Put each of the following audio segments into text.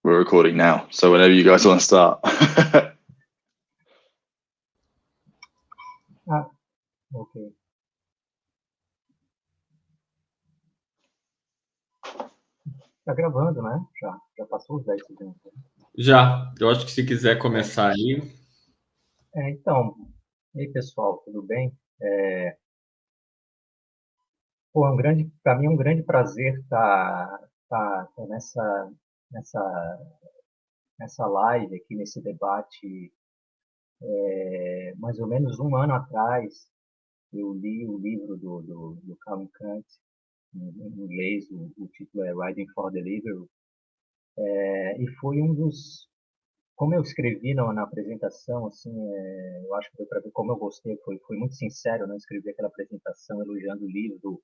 We're recording now, so whenever you guys want to start. Ok. Tá gravando, né? Já passou os 10 segundos. Já. Eu acho que se quiser começar aí. Então, e aí, pessoal, tudo bem? Para mim é um grande prazer estar nessa live aqui, nesse debate. Mais ou menos um ano atrás, eu li o livro do Callum Cant, em inglês, o título é Writing for the Livro, e foi um dos... Como eu escrevi na apresentação, assim, eu acho que deu para ver como eu gostei, foi muito sincero, não escrevi aquela apresentação elogiando o livro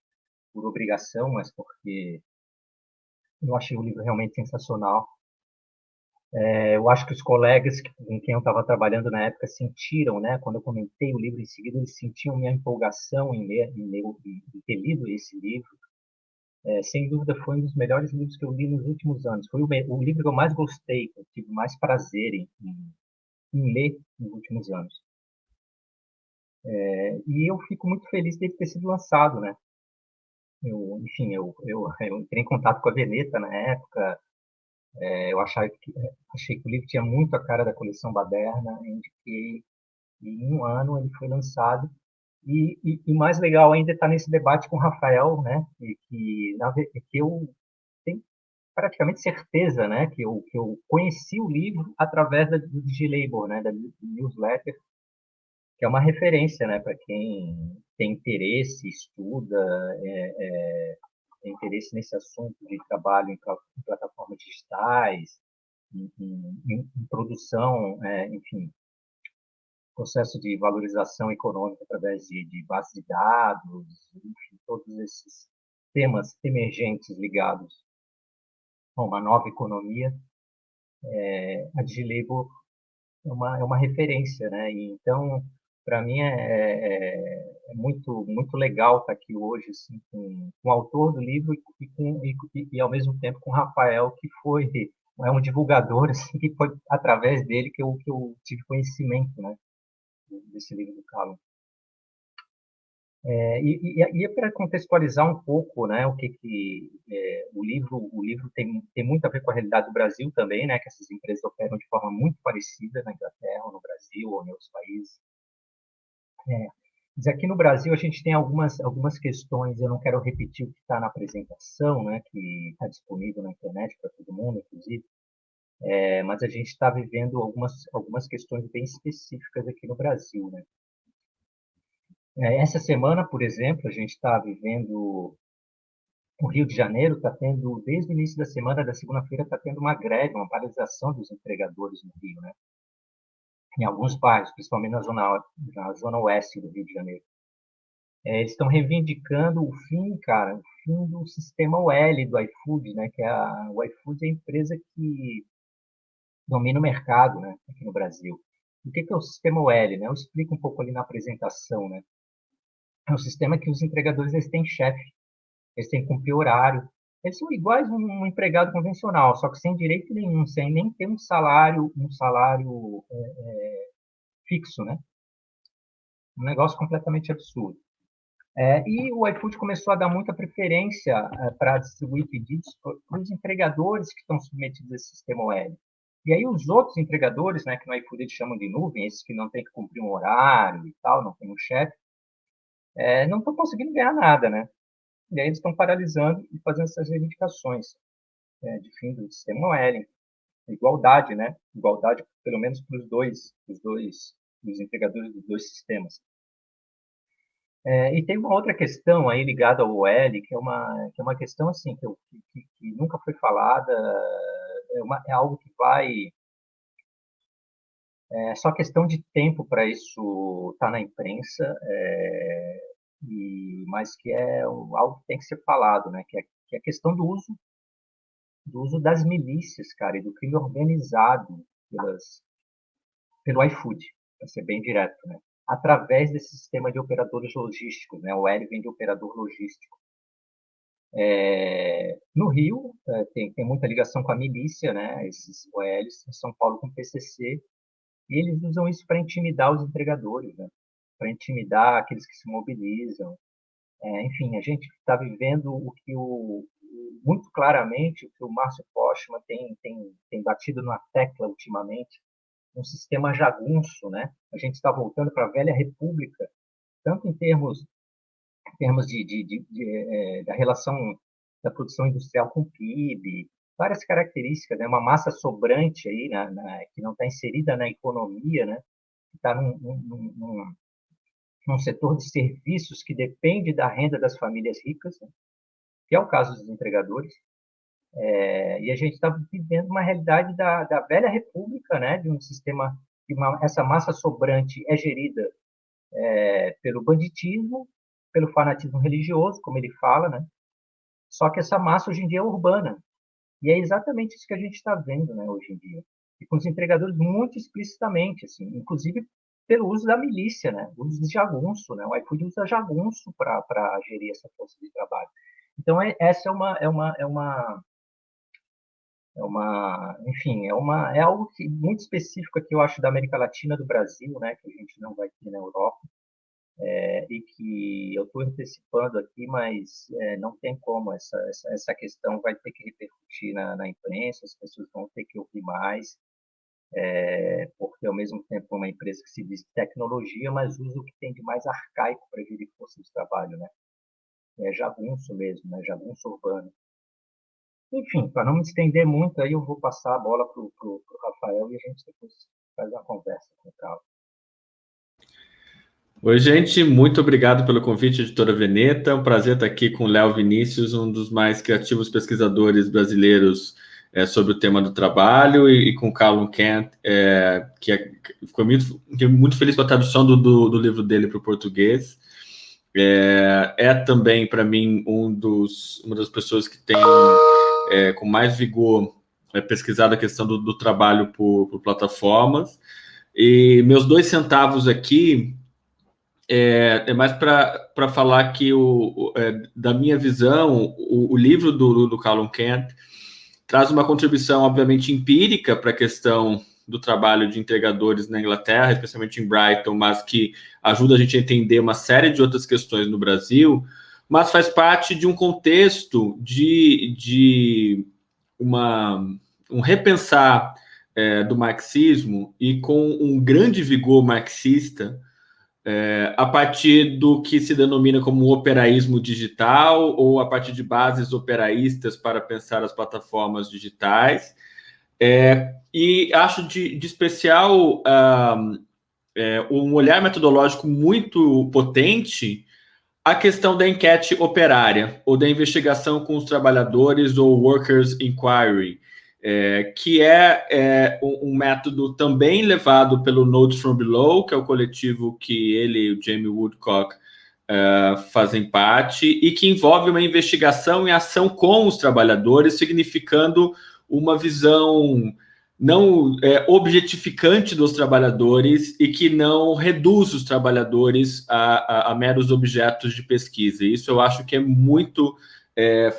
por obrigação, mas porque eu achei o livro realmente sensacional. Eu acho que os colegas com quem eu estava trabalhando na época sentiram, né, quando eu comentei o livro em seguida, eles sentiam minha empolgação em ter lido esse livro. Sem dúvida, foi um dos melhores livros que eu li nos últimos anos. Foi o livro que eu mais gostei, que eu tive mais prazer em ler nos últimos anos. E eu fico muito feliz de ter sido lançado, né? Enfim, eu entrei em contato com a Veneta na época. Eu achei que o livro tinha muito a cara da coleção Baderna, indiquei, e em um ano ele foi lançado. E mais legal ainda está nesse debate com o Rafael, né? Que eu tenho praticamente certeza, né? Que eu conheci o livro através do DigiLabour, né? Da newsletter, que é uma referência, né? Para quem tem interesse, estuda, tem interesse nesse assunto de trabalho em plataformas digitais, em produção, enfim, processo de valorização econômica através de bases de dados, enfim, todos esses temas emergentes ligados a uma nova economia. A DigiLabour é uma referência, né? E então, para mim é muito muito legal estar aqui hoje, assim, com o autor do livro e ao mesmo tempo com o Rafael, que é um divulgador, assim, que foi através dele que eu tive conhecimento, né, desse livro do Callum. E para contextualizar um pouco, né, o livro tem muito a ver com a realidade do Brasil também, né, que essas empresas operam de forma muito parecida na Inglaterra, ou no Brasil, ou em outros países. Mas aqui no Brasil a gente tem algumas questões, eu não quero repetir o que está na apresentação, né, que está disponível na internet para todo mundo, inclusive, mas a gente está vivendo algumas questões bem específicas aqui no Brasil, né. Essa semana, por exemplo, a gente está vivendo... O Rio de Janeiro está tendo, desde o início da semana, da segunda-feira, está tendo uma greve, uma paralisação dos entregadores no Rio, né? Em alguns bairros, principalmente na zona oeste do Rio de Janeiro. Eles estão reivindicando o fim, cara, o fim do sistema OL do iFood, né? Que o iFood é a empresa que domina o mercado, né? Aqui no Brasil. O que é o sistema OL, né? Eu explico um pouco ali na apresentação, né? É um sistema que os entregadores eles têm chefe, eles têm que cumprir horário. Eles são iguais a um empregado convencional, só que sem direito nenhum, sem nem ter um salário fixo, né? Um negócio completamente absurdo. E o iFood começou a dar muita preferência para distribuir pedidos para os entregadores que estão submetidos a esse sistema OL. E aí os outros entregadores, né, que no iFood eles chamam de nuvem, esses que não têm que cumprir um horário e tal, não tem um chefe, não estão conseguindo ganhar nada, né? E aí eles estão paralisando e fazendo essas reivindicações de fim do sistema OL. Igualdade, né? Igualdade, pelo menos para os entregadores dos dois sistemas. E tem uma outra questão aí ligada ao OL, que é uma questão assim, que nunca foi falada, é algo que vai... É só questão de tempo para isso estar na imprensa, mas que é algo que tem que ser falado, né? Que é a questão do uso das milícias, cara, e do crime organizado pelo iFood, para ser bem direto, né? Através desse sistema de operadores logísticos, né? O OL vem de operador logístico. No Rio, tem muita ligação com a milícia, né? Esses OLs, em São Paulo com o PCC, e eles usam isso para intimidar os entregadores, né? Para intimidar aqueles que se mobilizam. Enfim, a gente está vivendo muito claramente o que o Márcio Postman tem batido na tecla ultimamente, um sistema jagunço, né? A gente está voltando para a velha república, tanto em termos da relação da produção industrial com o PIB, várias características, né? Uma massa sobrante aí, que não está inserida na economia, né? Que está num setor de serviços que depende da renda das famílias ricas, né? Que é o caso dos entregadores. E a gente está vivendo uma realidade da velha república, né? De um sistema, essa massa sobrante é gerida pelo banditismo, pelo fanatismo religioso, como ele fala, né? Só que essa massa hoje em dia é urbana. E é exatamente isso que a gente está vendo, né, hoje em dia. E com os entregadores muito explicitamente, assim, inclusive pelo uso da milícia, né? O uso de jagunço, né? O iFood usa jagunço para gerir essa força de trabalho. Então, essa enfim, é algo muito específico aqui, eu acho, da América Latina, do Brasil, né? Que a gente não vai ter na Europa. E que eu estou antecipando aqui, mas não tem como, essa questão vai ter que repercutir na imprensa, as pessoas vão ter que ouvir mais, porque ao mesmo tempo é uma empresa que se diz tecnologia, mas usa o que tem de mais arcaico para gerir força de trabalho, né? É jagunço mesmo, né? Jagunço urbano. Enfim, para não me estender muito, aí eu vou passar a bola para o Rafael e a gente depois faz uma conversa com o Carlos. Oi, gente, muito obrigado pelo convite, editora Veneta. É um prazer estar aqui com o Leo Vinícius, um dos mais criativos pesquisadores brasileiros sobre o tema do trabalho, e com o Callum Cant, ficou muito feliz com a tradução do livro dele para o português. Também, para mim, uma das pessoas que tem com mais vigor pesquisado a questão do trabalho por plataformas. E meus 2 centavos aqui é mais para falar que, da minha visão, o livro do Callum Cant traz uma contribuição, obviamente, empírica para a questão do trabalho de entregadores na Inglaterra, especialmente em Brighton, mas que ajuda a gente a entender uma série de outras questões no Brasil, mas faz parte de um contexto de um repensar do marxismo, e com um grande vigor marxista, a partir do que se denomina como o operaísmo digital, ou a partir de bases operaístas para pensar as plataformas digitais. E acho de especial um olhar metodológico muito potente a questão da enquete operária, ou da investigação com os trabalhadores, ou workers inquiry, que é um método também levado pelo Notes from Below, que é o coletivo que ele e o Jamie Woodcock fazem parte, e que envolve uma investigação e ação com os trabalhadores, significando uma visão não objetificante dos trabalhadores, e que não reduz os trabalhadores a meros objetos de pesquisa. Isso eu acho que é muito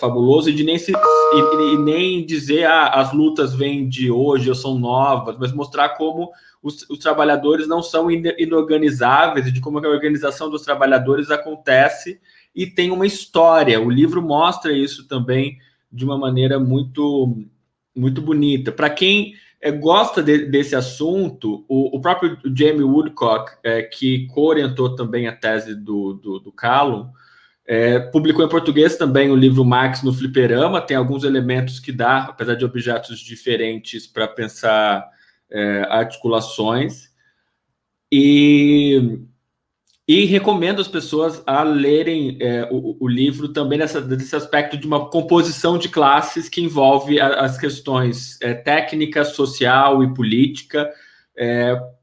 fabuloso, e nem dizer as lutas vêm de hoje ou são novas, mas mostrar como os trabalhadores não são inorganizáveis, e de como a organização dos trabalhadores acontece e tem uma história. O livro mostra isso também de uma maneira muito, muito bonita. Para quem gosta desse assunto, o próprio Jamie Woodcock, que co-orientou também a tese do Callum, publicou em português também o livro Marx no Fliperama. Tem alguns elementos que dá, apesar de objetos diferentes, para pensar articulações. E recomendo as pessoas a lerem o livro também desse aspecto de uma composição de classes que envolve as questões técnica, social e política,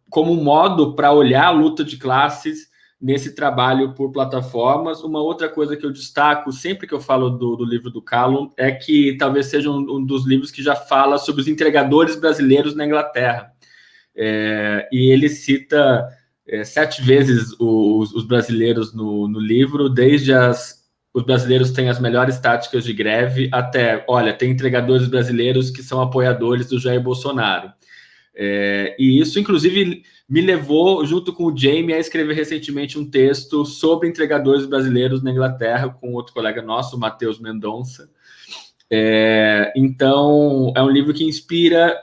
como um modo para olhar a luta de classes nesse trabalho por plataformas. Uma outra coisa que eu destaco sempre que eu falo do livro do Callum é que talvez seja um dos livros que já fala sobre os entregadores brasileiros na Inglaterra. E ele cita 7 vezes os brasileiros no livro, desde as os brasileiros têm as melhores táticas de greve, até, olha, tem entregadores brasileiros que são apoiadores do Jair Bolsonaro. E isso, inclusive, me levou, junto com o Jamie, a escrever recentemente um texto sobre entregadores brasileiros na Inglaterra, com outro colega nosso, o Matheus Mendonça. Então, é um livro que inspira,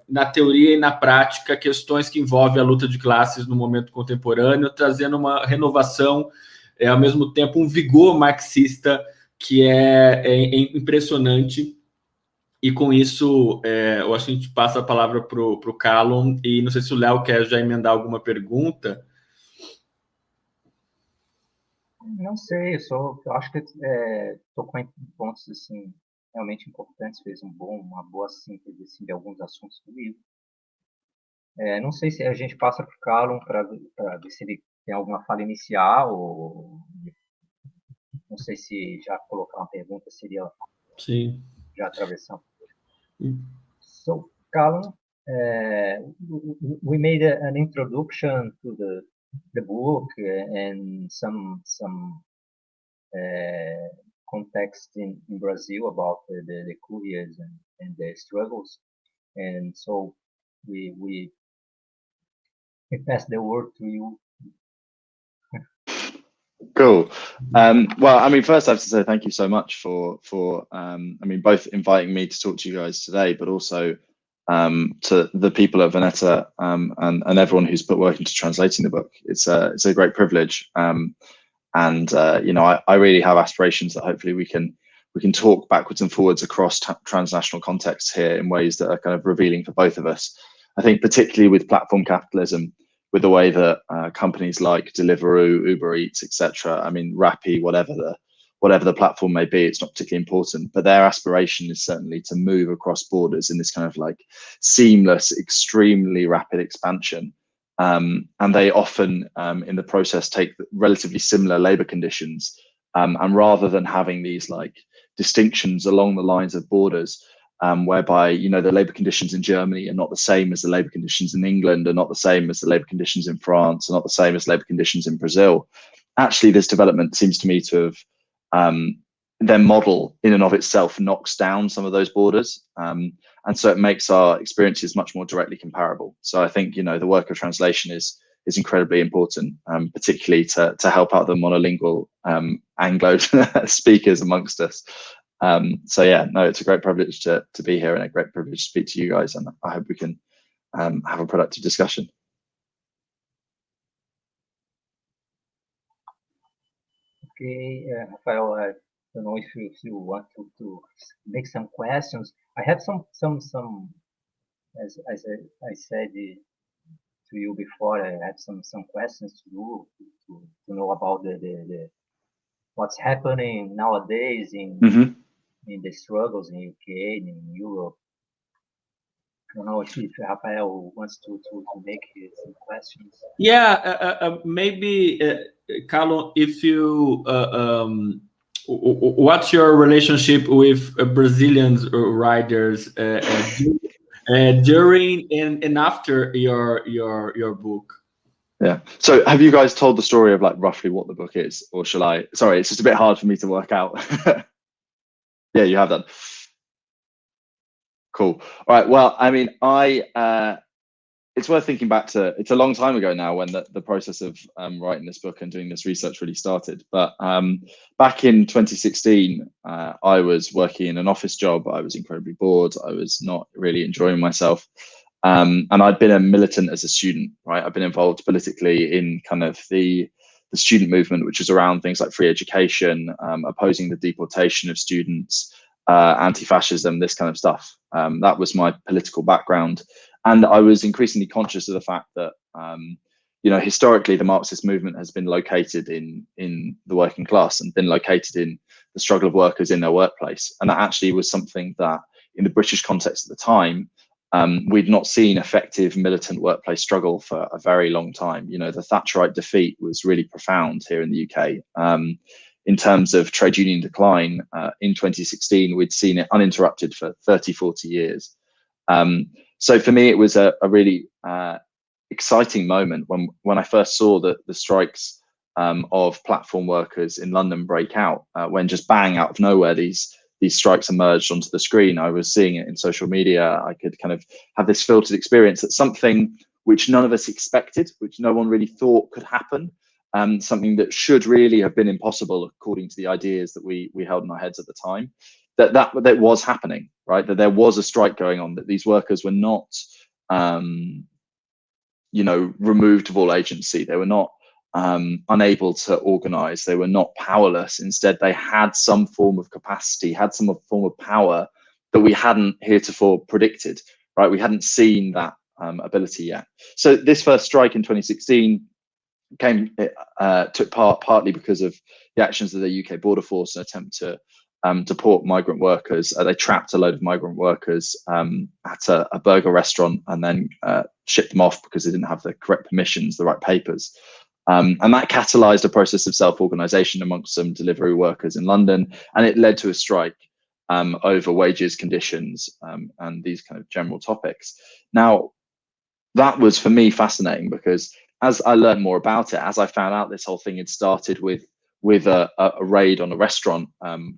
na teoria e na prática, questões que envolvem a luta de classes no momento contemporâneo, trazendo uma renovação, ao mesmo tempo um vigor marxista que é impressionante. E com isso, eu acho que a gente passa a palavra para o Callum, e não sei se o Léo quer já emendar alguma pergunta. Não sei, eu acho que tocou em pontos assim, realmente importantes, fez uma boa síntese assim, de alguns assuntos do livro. Não sei se a gente passa para o Callum para ver se ele tem alguma fala inicial, ou não sei se já colocar uma pergunta seria Sim. já atravessando. So, Callum, we made an introduction to the book and some context in Brazil about the couriers and the struggles, and so we pass the word to you. Cool. Well, I mean, first I have to say thank you so much for I mean, both inviting me to talk to you guys today, but also to the people at Veneta and everyone who's put work into translating the book. It's a great privilege, and you know, I really have aspirations that hopefully we can talk backwards and forwards across transnational contexts here in ways that are kind of revealing for both of us. I think particularly with platform capitalism, with the way that companies like Deliveroo, Uber Eats, etc. I mean, Rappi, whatever the platform may be, it's not particularly important. But their aspiration is certainly to move across borders in this kind of like seamless, extremely rapid expansion. And they often, in the process, take relatively similar labor conditions. And rather than having these like distinctions along the lines of borders, whereby, you know, the labor conditions in Germany are not the same as the labor conditions in England, are not the same as the labor conditions in France, are not the same as labor conditions in Brazil. Actually, this development seems to me to have, their model in and of itself knocks down some of those borders. And so it makes our experiences much more directly comparable. So I think, you know, the work of translation is incredibly important, particularly to help out the monolingual Anglo speakers amongst us. So yeah, no, it's a great privilege to be here and a great privilege to speak to you guys, and I hope we can have a productive discussion. Okay, Rafael, I don't know if you want to make some questions. I have some as I said to you before, I have some questions to you to know about the what's happening nowadays in the struggles in UK and in Europe. I don't know if Rafael wants to make some questions. Yeah, maybe, Callum, if you, what's your relationship with Brazilian riders during and after your book? Yeah. So have you guys told the story of like roughly what the book is, or shall I? Sorry, it's just a bit hard for me to work out. Yeah, you have done. Cool. All right. Well, I mean, it's worth thinking back to, it's a long time ago now when the process of writing this book and doing this research really started. But back in 2016, I was working in an office job. I was incredibly bored. I was not really enjoying myself. And I'd been a militant as a student, right? I've been involved politically in kind of the student movement, which was around things like free education, opposing the deportation of students, anti-fascism, this kind of stuff. That was my political background. And I was increasingly conscious of the fact that, you know, historically, the Marxist movement has been located in the working class and been located in the struggle of workers in their workplace. And that actually was something that in the British context at the time, we'd not seen effective militant workplace struggle for a very long time. You know, the Thatcherite defeat was really profound here in the UK. In terms of trade union decline, in 2016, we'd seen it uninterrupted for 30, 40 years. So for me, it was a really exciting moment when I first saw the strikes of platform workers in London break out when just bang out of nowhere these strikes emerged onto the screen. I was seeing it in social media. I could kind of have this filtered experience that something which none of us expected, which no one really thought could happen, something that should really have been impossible according to the ideas that we held in our heads at the time, that was happening, right? That there was a strike going on, that these workers were not, removed of all agency. They were not unable to organize. They were not powerless. Instead, they had some form of capacity, had some form of power that we hadn't heretofore predicted, right? We hadn't seen that ability yet. So this first strike in 2016 took part partly because of the actions of the UK Border Force, an attempt to deport migrant workers. They trapped a load of migrant workers at a burger restaurant and then shipped them off because they didn't have the correct permissions, the right papers. And that catalyzed a process of self-organization amongst some delivery workers in London, and it led to a strike over wages, conditions, and these kind of general topics. Now, that was for me fascinating because as I learned more about it, as I found out this whole thing had started with a raid on a restaurant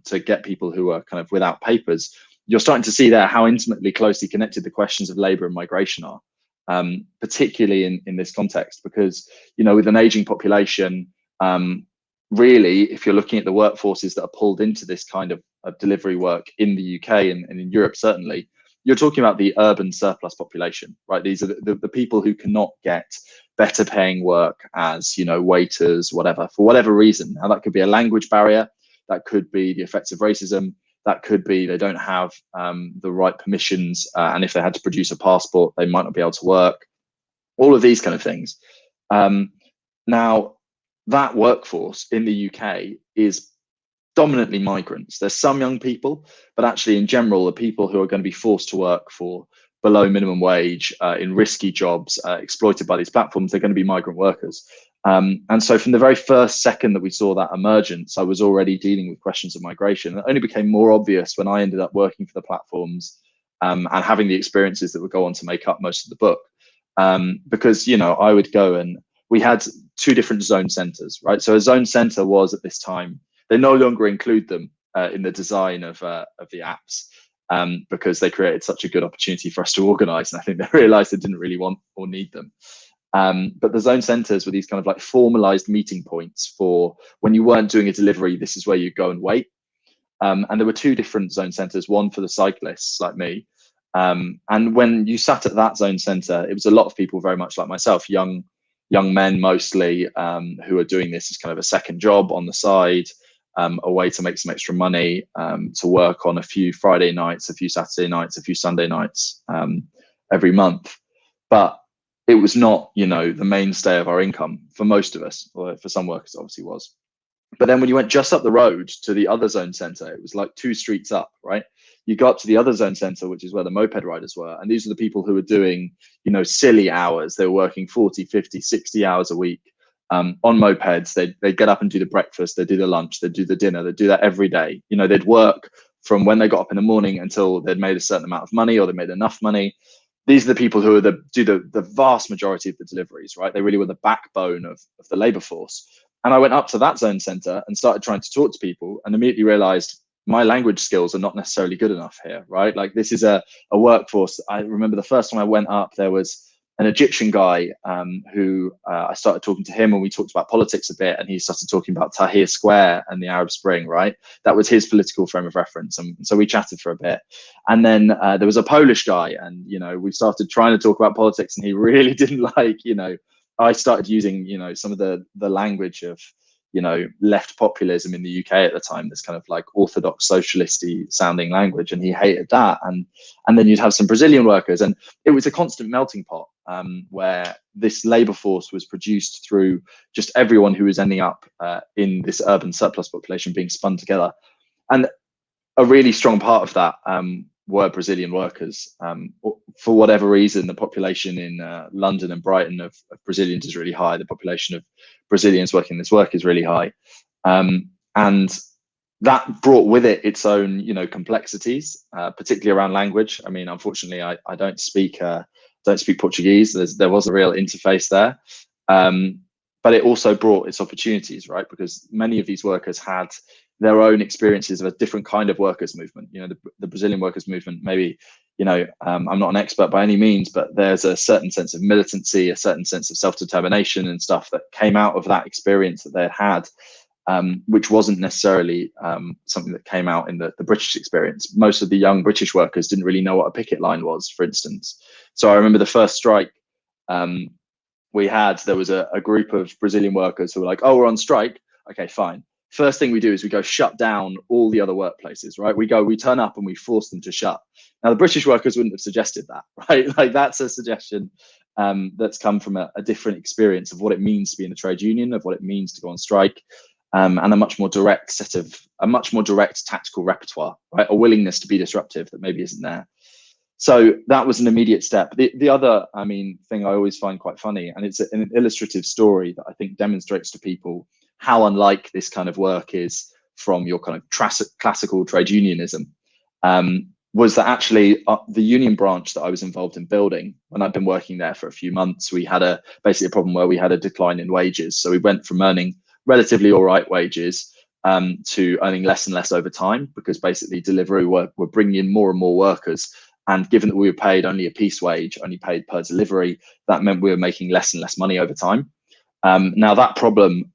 to get people who are kind of without papers, you're starting to see there how intimately closely connected the questions of labour and migration are. Particularly in this context, because with an aging population, really, if you're looking at the workforces that are pulled into this kind of delivery work in the UK and in Europe, certainly, you're talking about the urban surplus population, right? These are the people who cannot get better paying work as waiters, whatever, for whatever reason. Now that could be a language barrier, that could be the effects of racism, that could be they don't have the right permissions, and if they had to produce a passport, they might not be able to work. All of these kind of things. Now, that workforce in the UK is dominantly migrants. There's some young people, but actually, in general, the people who are going to be forced to work for below minimum wage in risky jobs, exploited by these platforms, they're going to be migrant workers. And so from the very first second that we saw that emergence, I was already dealing with questions of migration. It only became more obvious when I ended up working for the platforms and having the experiences that would go on to make up most of the book. Because, I would go and we had two different zone centers, right? So a zone center was at this time, they no longer include them in the design of the apps because they created such a good opportunity for us to organize. And I think they realized they didn't really want or need them. But the zone centers were these kind of like formalized meeting points for when you weren't doing a delivery, this is where you go and wait. And there were two different zone centers, one for the cyclists like me. And when you sat at that zone center, it was a lot of people very much like myself, young men mostly, who are doing this as kind of a second job on the side, a way to make some extra money, to work on a few Friday nights, a few Saturday nights, a few Sunday nights every month. But it was not, the mainstay of our income for most of us, or for some workers, obviously was. But then when you went just up the road to the other zone center, it was like 2 streets up, right? You go up to the other zone center, which is where the moped riders were. And these are the people who were doing, silly hours. They were working 40, 50, 60 hours a week on mopeds. They'd get up and do the breakfast, they'd do the lunch, they'd do the dinner, they'd do that every day. They'd work from when they got up in the morning until they'd made a certain amount of money or they made enough money. These are the people who do the vast majority of the deliveries, right? They really were the backbone of the labor force. And I went up to that zone center and started trying to talk to people and immediately realized my language skills are not necessarily good enough here, right? Like this is a workforce. I remember the first time I went up, there was an Egyptian guy who I started talking to him and we talked about politics a bit, and he started talking about Tahrir Square and the Arab Spring, right? That was his political frame of reference. And so we chatted for a bit. And then there was a Polish guy and, we started trying to talk about politics and he really didn't like, I started using, some of the language of, left populism in the UK at the time, this kind of like orthodox socialist-y sounding language, and he hated that. And then you'd have some Brazilian workers, and it was a constant melting pot where this labor force was produced through just everyone who was ending up in this urban surplus population being spun together. And a really strong part of that were Brazilian workers. For whatever reason, the population in London and Brighton of Brazilians is really high. The population of Brazilians working this work is really high. And that brought with it its own, complexities, particularly around language. I mean, unfortunately, I don't speak Portuguese. There was a real interface there. but it also brought its opportunities, right? Because many of these workers had their own experiences of a different kind of workers movement. You know, the Brazilian workers movement, maybe, you know, I'm not an expert by any means, but there's a certain sense of militancy, a certain sense of self-determination and stuff that came out of that experience that they had, which wasn't necessarily something that came out in the British experience. Most of the young British workers didn't really know what a picket line was, for instance. So I remember the first strike we had, there was a group of Brazilian workers who were like, oh, we're on strike. Okay, fine. First thing we do is we go shut down all the other workplaces, right? We turn up and we force them to shut. Now, the British workers wouldn't have suggested that, right? Like, that's a suggestion that's come from a different experience of what it means to be in a trade union, of what it means to go on strike, and a much more direct tactical repertoire, right? A willingness to be disruptive that maybe isn't there. So that was an immediate step. The other, I mean, thing I always find quite funny, and it's an illustrative story that I think demonstrates to people how unlike this kind of work is from your kind of classical trade unionism, was that actually the union branch that I was involved in building, when I'd been working there for a few months, we had basically a problem where we had a decline in wages. So we went from earning relatively all right wages to earning less and less over time, because basically delivery were bringing in more and more workers. And given that we were paid only a piece wage, only paid per delivery, that meant we were making less and less money over time. Now that problem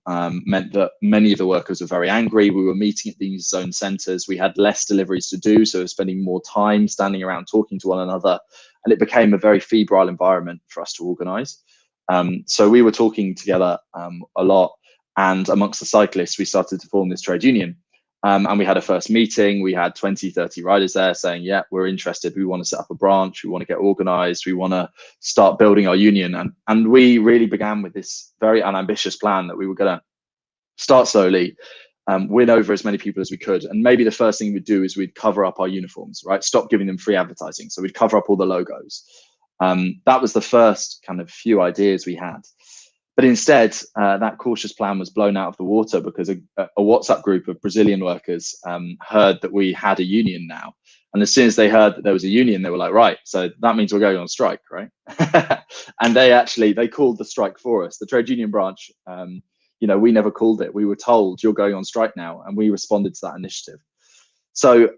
meant that many of the workers were very angry. We were meeting at these zone centres. We had less deliveries to do, so we were spending more time standing around talking to one another, and it became a very febrile environment for us to organise. So we were talking together a lot, and amongst the cyclists, we started to form this trade union. And we had a first meeting. We had 20, 30 riders there saying, yeah, we're interested. We want to set up a branch. We want to get organized. We want to start building our union. And we really began with this very unambitious plan that we were going to start slowly, win over as many people as we could. And maybe the first thing we'd do is we'd cover up our uniforms, right? Stop giving them free advertising. So we'd cover up all the logos. That was the first kind of few ideas we had. But instead, that cautious plan was blown out of the water because a WhatsApp group of Brazilian workers heard that we had a union now. And as soon as they heard that there was a union, they were like, right, so that means we're going on strike, right? And they called the strike for us. The trade union branch, you know, we never called it. We were told, you're going on strike now. And we responded to that initiative. So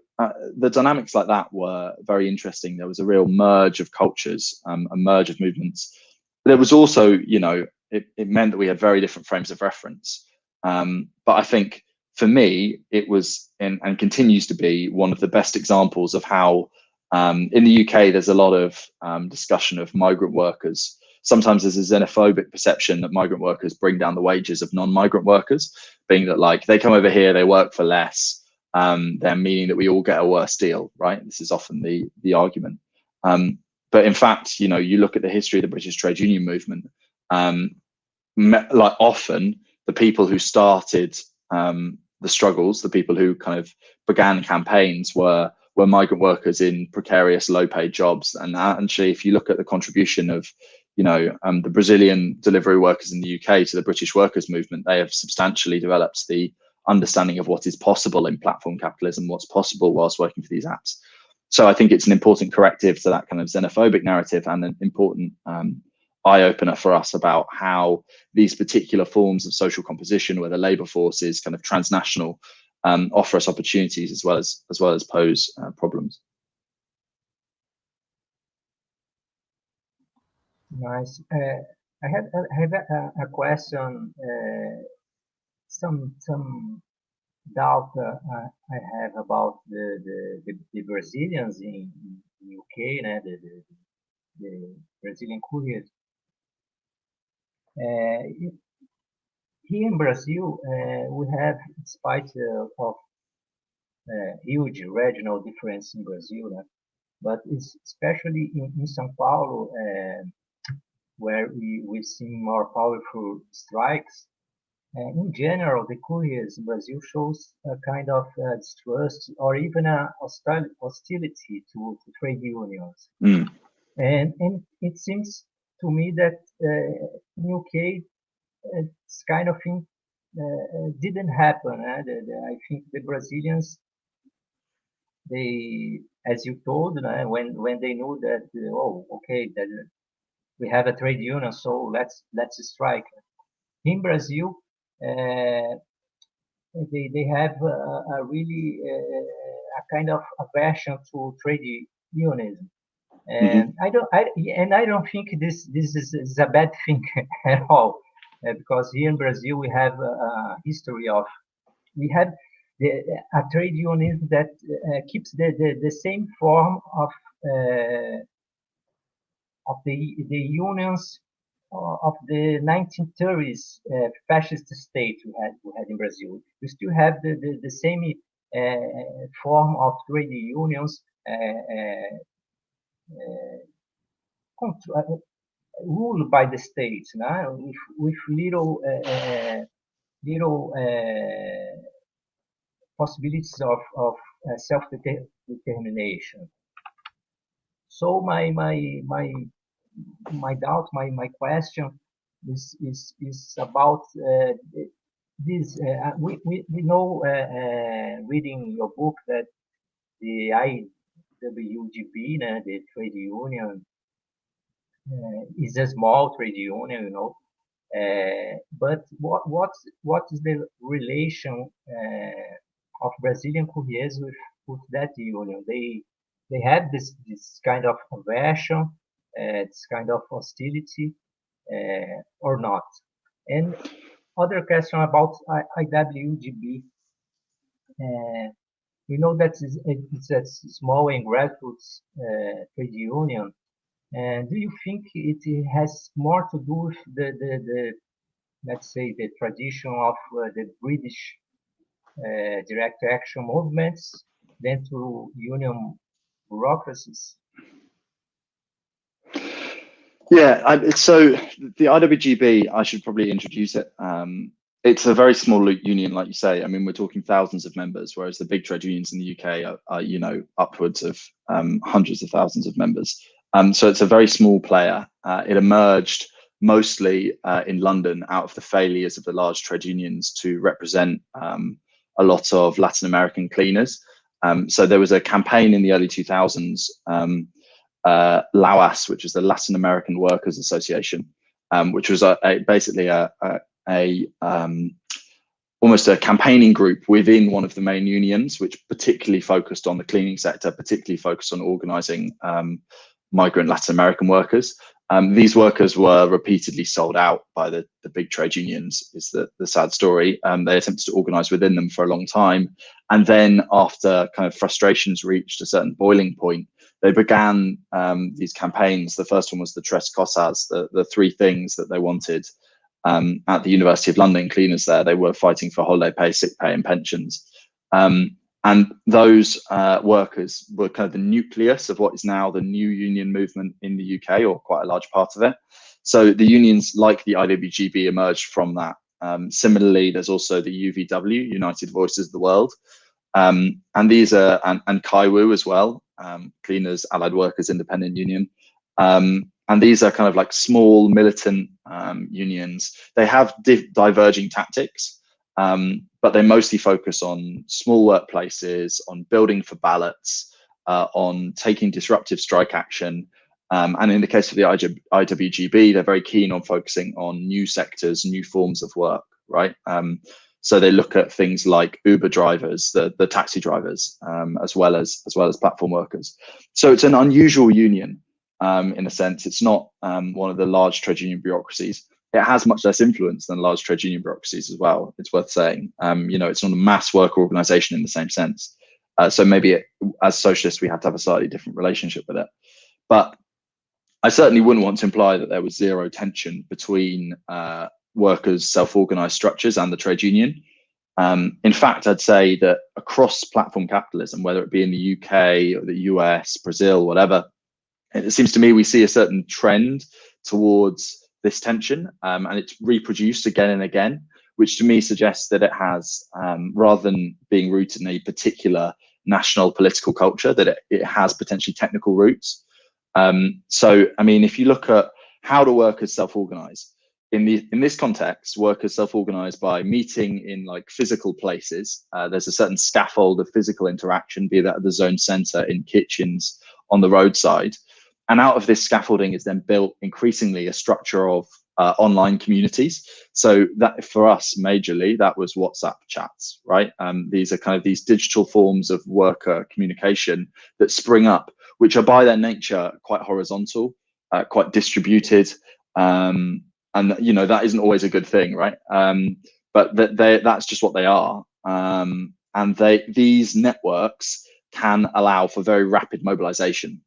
the dynamics like that were very interesting. There was a real merge of cultures, a merge of movements. There was also, you know, it meant that we had very different frames of reference. But I think for me, it was and continues to be one of the best examples of how in the UK, there's a lot of discussion of migrant workers. Sometimes there's a xenophobic perception that migrant workers bring down the wages of non-migrant workers, being that like they come over here, they work for less, they're meaning that we all get a worse deal, right? This is often the argument. But in fact, you know, you look at the history of the British trade union movement, like often the people who started the struggles, the people who kind of began campaigns were migrant workers in precarious, low-paid jobs. And actually, if you look at the contribution of, you know, the Brazilian delivery workers in the UK to the British workers movement, they have substantially developed the understanding of what is possible in platform capitalism, what's possible whilst working for these apps. So I think it's an important corrective to that kind of xenophobic narrative, and an important eye-opener for us about how these particular forms of social composition, where the labour force is kind of transnational, offer us opportunities as well as pose problems. Nice. I have a question. Some doubt I have about the Brazilians in UK, the Brazilian couriers. Here in Brazil, we have, in spite of huge regional difference in Brazil, but it's especially in São Paulo, where we've seen more powerful strikes. In general, the couriers in Brazil shows a kind of distrust or even a hostility to trade unions. Mm. And it seems to me that in UK, it's kind of thing didn't happen. I think the Brazilians, they, as you told, when they knew that, oh, okay, that we have a trade union, so let's strike. in Brazil, they have a really a kind of aversion to trade unionism, and I don't think this is a bad thing at all, because here in Brazil we have a history of a trade unionism that keeps the same form of the unions of the 1930s fascist state we had in Brazil. We still have the same form of trade unions ruled by the state, with little possibilities of self-determination. So my doubt, my question is about this. We know, reading your book, that the IWGB, the trade union, is a small trade union, but what is the relation of Brazilian couriers with that union? They have this kind of aversion, this kind of hostility, or not? And other question about IWGB. We know that it's a small and grassroots trade union. And do you think it has more to do with the let's say, the tradition of the British direct action movements than to union bureaucracies? Yeah, so the IWGB, I should probably introduce it. It's a very small union, like you say. I mean, we're talking thousands of members, whereas the big trade unions in the UK are upwards of hundreds of thousands of members. So it's a very small player. It emerged mostly in London out of the failures of the large trade unions to represent a lot of Latin American cleaners. So there was a campaign in the early 2000s, LAWAS, which is the Latin American Workers Association, which was basically almost a campaigning group within one of the main unions, which particularly focused on the cleaning sector, particularly focused on organizing migrant Latin American workers. These workers were repeatedly sold out by the big trade unions, is the sad story. They attempted to organize within them for a long time. And then after kind of frustrations reached a certain boiling point, they began these campaigns. The first one was the Tres Cosas, the three things that they wanted at the University of London cleaners there. They were fighting for holiday pay, sick pay, and pensions. And those workers were kind of the nucleus of what is now the new union movement in the UK, or quite a large part of it. So the unions like the IWGB emerged from that. Similarly, there's also the UVW, United Voices of the World. And these are, and Kaiwu as well, Cleaners, Allied Workers, Independent Union. And these are kind of like small militant unions. They have diverging tactics. But they mostly focus on small workplaces, on building for ballots, on taking disruptive strike action. And in the case of the IWGB, they're very keen on focusing on new sectors, new forms of work, right? So they look at things like Uber drivers, the taxi drivers, as well as platform workers. So it's an unusual union in a sense. It's not one of the large trade union bureaucracies. It has much less influence than large trade union bureaucracies as well, it's worth saying. It's not a mass worker organization in the same sense. So maybe as socialists, we have to have a slightly different relationship with it. But I certainly wouldn't want to imply that there was zero tension between workers' self-organized structures and the trade union. In fact, I'd say that across platform capitalism, whether it be in the UK or the US, Brazil, whatever, it seems to me we see a certain trend towards this tension, and it's reproduced again and again, which to me suggests that it has, rather than being rooted in a particular national political culture, that it has potentially technical roots. So, I mean, if you look at how do workers self-organize, in this context, workers self-organize by meeting in like physical places. There's a certain scaffold of physical interaction, be that at the zone center, in kitchens, on the roadside. And out of this scaffolding is then built increasingly a structure of online communities. So that for us, majorly, that was WhatsApp chats, right? These are kind of these digital forms of worker communication that spring up, which are by their nature quite horizontal, quite distributed, and that isn't always a good thing, right? But that's just what they are, and these networks can allow for very rapid mobilization.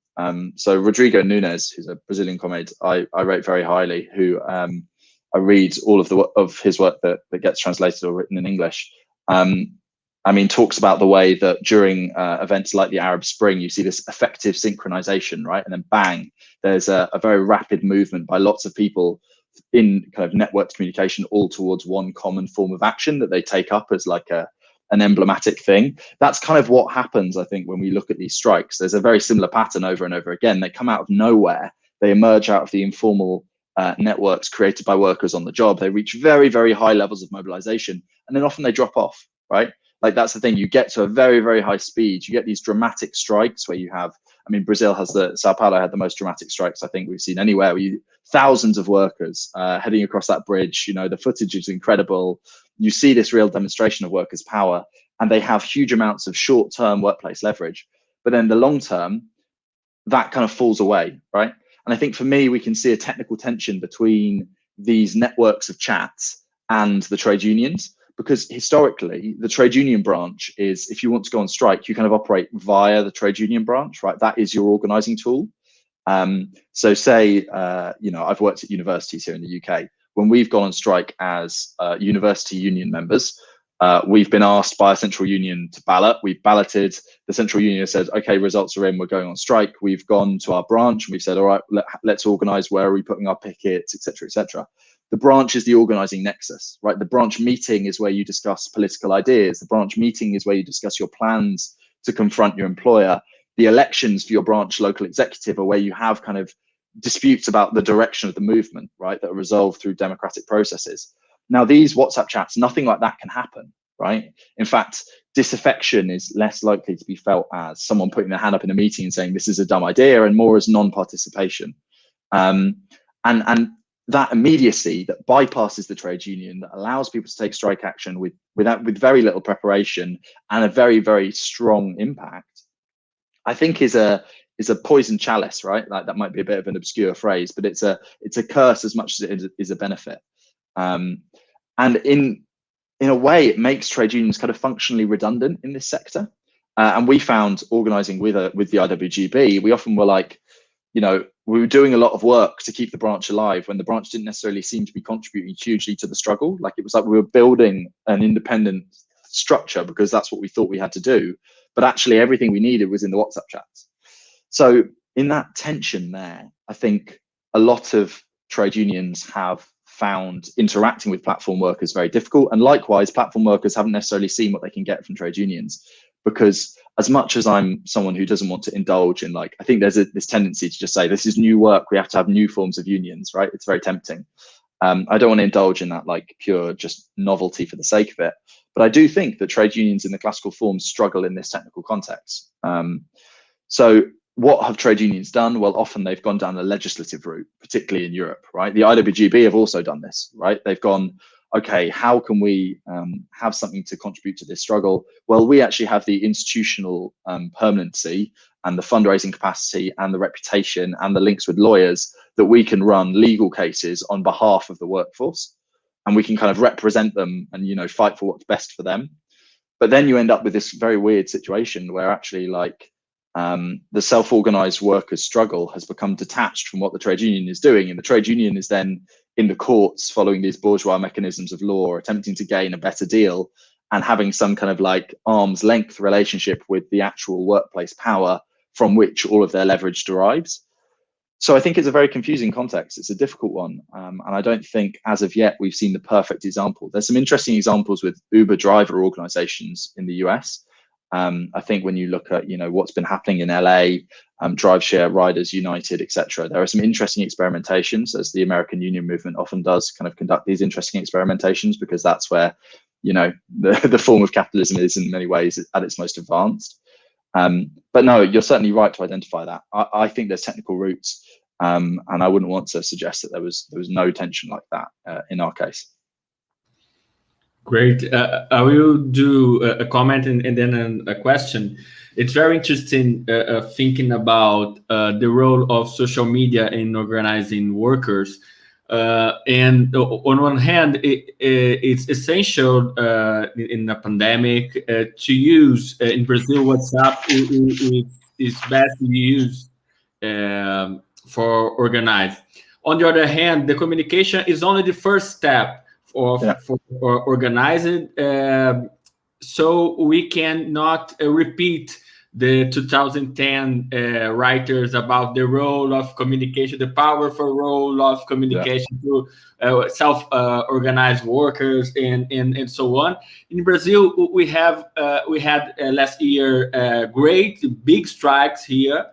So Rodrigo Nunes, who's a Brazilian comrade, I rate very highly, who I read all of his work that gets translated or written in English. Talks about the way that during events like the Arab Spring, you see this effective synchronization, right? And then bang, there's a very rapid movement by lots of people in kind of networked communication, all towards one common form of action that they take up as like an emblematic thing. That's kind of what happens, I think, when we look at these strikes. There's a very similar pattern over and over again. They come out of nowhere. They emerge out of the informal networks created by workers on the job. They reach very, very high levels of mobilization, and then often they drop off, right? Like that's the thing. You get to a very, very high speed. You get these dramatic strikes where you have, Brazil has Sao Paulo had the most dramatic strikes I think we've seen anywhere. Thousands of workers heading across that bridge. The footage is incredible. You see this real demonstration of workers' power, and they have huge amounts of short-term workplace leverage. But then the long-term, that kind of falls away, right? And I think for me, we can see a technical tension between these networks of chats and the trade unions, because historically, the trade union branch is, if you want to go on strike, you kind of operate via the trade union branch, right? That is your organizing tool. So say, I've worked at universities here in the UK. When we've gone on strike as university union members, we've been asked by a central union to ballot. We've balloted. The central union said, okay, results are in, we're going on strike. We've gone to our branch and we've said, all right, let's organize, where are we putting our pickets, etc., etc. The branch is the organizing nexus, right? The branch meeting is where you discuss political ideas. The branch meeting is where you discuss your plans to confront your employer. The elections for your branch local executive are where you have kind of disputes about the direction of the movement, right, that are resolved through democratic processes. Now, these WhatsApp chats, nothing like that can happen, right? In fact, disaffection is less likely to be felt as someone putting their hand up in a meeting and saying this is a dumb idea, and more as non-participation. And that immediacy that bypasses the trade union, that allows people to take strike action with very little preparation and a very, very strong impact, I think is a poison chalice, right? Like that might be a bit of an obscure phrase, but it's a curse as much as it is a benefit. And in a way, it makes trade unions kind of functionally redundant in this sector. And we found organizing with the IWGB, we often were like, we were doing a lot of work to keep the branch alive when the branch didn't necessarily seem to be contributing hugely to the struggle. Like it was like we were building an independent structure because that's what we thought we had to do. But actually everything we needed was in the WhatsApp chats. So in that tension there, I think a lot of trade unions have found interacting with platform workers very difficult. And likewise, platform workers haven't necessarily seen what they can get from trade unions, because as much as I'm someone who doesn't want to indulge in, like, I think there's this tendency to just say, this is new work, we have to have new forms of unions, right? It's very tempting. I don't want to indulge in that like pure just novelty for the sake of it. But I do think that trade unions in the classical forms struggle in this technical context. So what have trade unions done? Well, often they've gone down the legislative route, particularly in Europe, right? The IWGB have also done this, right? They've gone, okay, how can we have something to contribute to this struggle? Well, we actually have the institutional permanency and the fundraising capacity and the reputation and the links with lawyers that we can run legal cases on behalf of the workforce, and we can kind of represent them and, fight for what's best for them. But then you end up with this very weird situation where actually like the self-organized workers' struggle has become detached from what the trade union is doing, and the trade union is then in the courts following these bourgeois mechanisms of law, attempting to gain a better deal and having some kind of like arm's length relationship with the actual workplace power from which all of their leverage derives. So I think it's a very confusing context. It's a difficult one. And I don't think as of yet we've seen the perfect example. There's some interesting examples with Uber driver organizations in the US. I think when you look at, what's been happening in LA, Drive Share Riders United, etc., there are some interesting experimentations, as the American union movement often does, kind of conduct these interesting experimentations, because that's where, the form of capitalism is in many ways at its most advanced. But no, you're certainly right to identify that. I think there's technical routes. And I wouldn't want to suggest that there was no tension like that in our case. Great. I will do a comment and then a question. It's very interesting thinking about the role of social media in organizing workers. And on one hand, it's essential in a pandemic to use, in Brazil, WhatsApp is best used for organize. On the other hand, the communication is only the first step for organizing, so we cannot repeat the 2010 writers about the role of communication, the powerful role of communication to self-organized workers and so on. In Brazil, we had last year great big strikes here.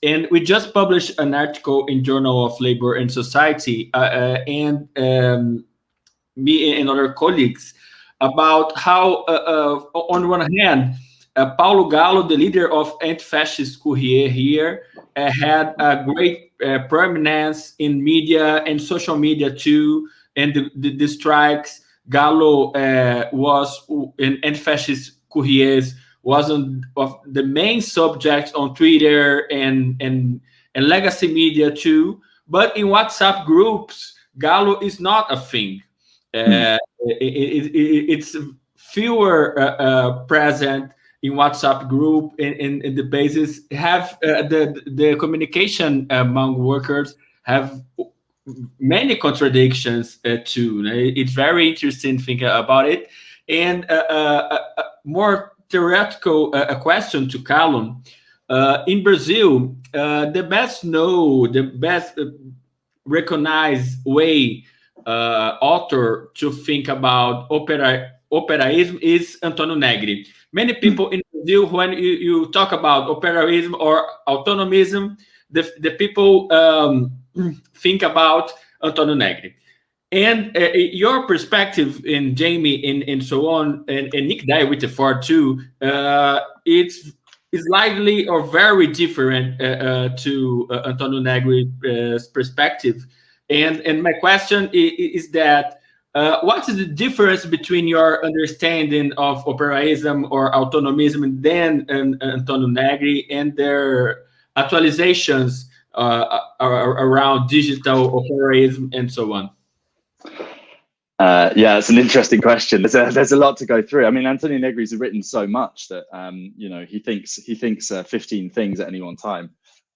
And we just published an article in Journal of Labor and Society, and me and other colleagues, about how, on one hand, Paulo Gallo, the leader of anti-fascist Courrier here, had a great prominence in media and social media too, and the strikes. Gallo was in anti-fascist Courriers, wasn't of the main subjects on Twitter and legacy media too, but in WhatsApp groups, Gallo is not a thing. It's fewer present in WhatsApp group in the basis. Have the communication among workers have many contradictions too. It's very interesting thinking about it. And more theoretical question to Callum. In Brazil, the best recognized way author to think about operaism is Antônio Negri. Many people in Brazil, when you talk about operaism or autonomism, the people think about Antônio Negri. And your perspective, in Jamie and so on, and Nick Dyer with the FAR too, it's slightly or very different to Antônio Negri's perspective. And my question is that what is the difference between your understanding of operaism or autonomism and then Antônio Negri and their actualizations around digital operaism and so on? Yeah, it's an interesting question. There's a lot to go through. I mean, Antônio Negri's written so much that he thinks 15 things at any one time.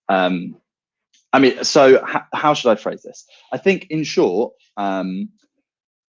I mean, so how should I phrase this? I think, in short,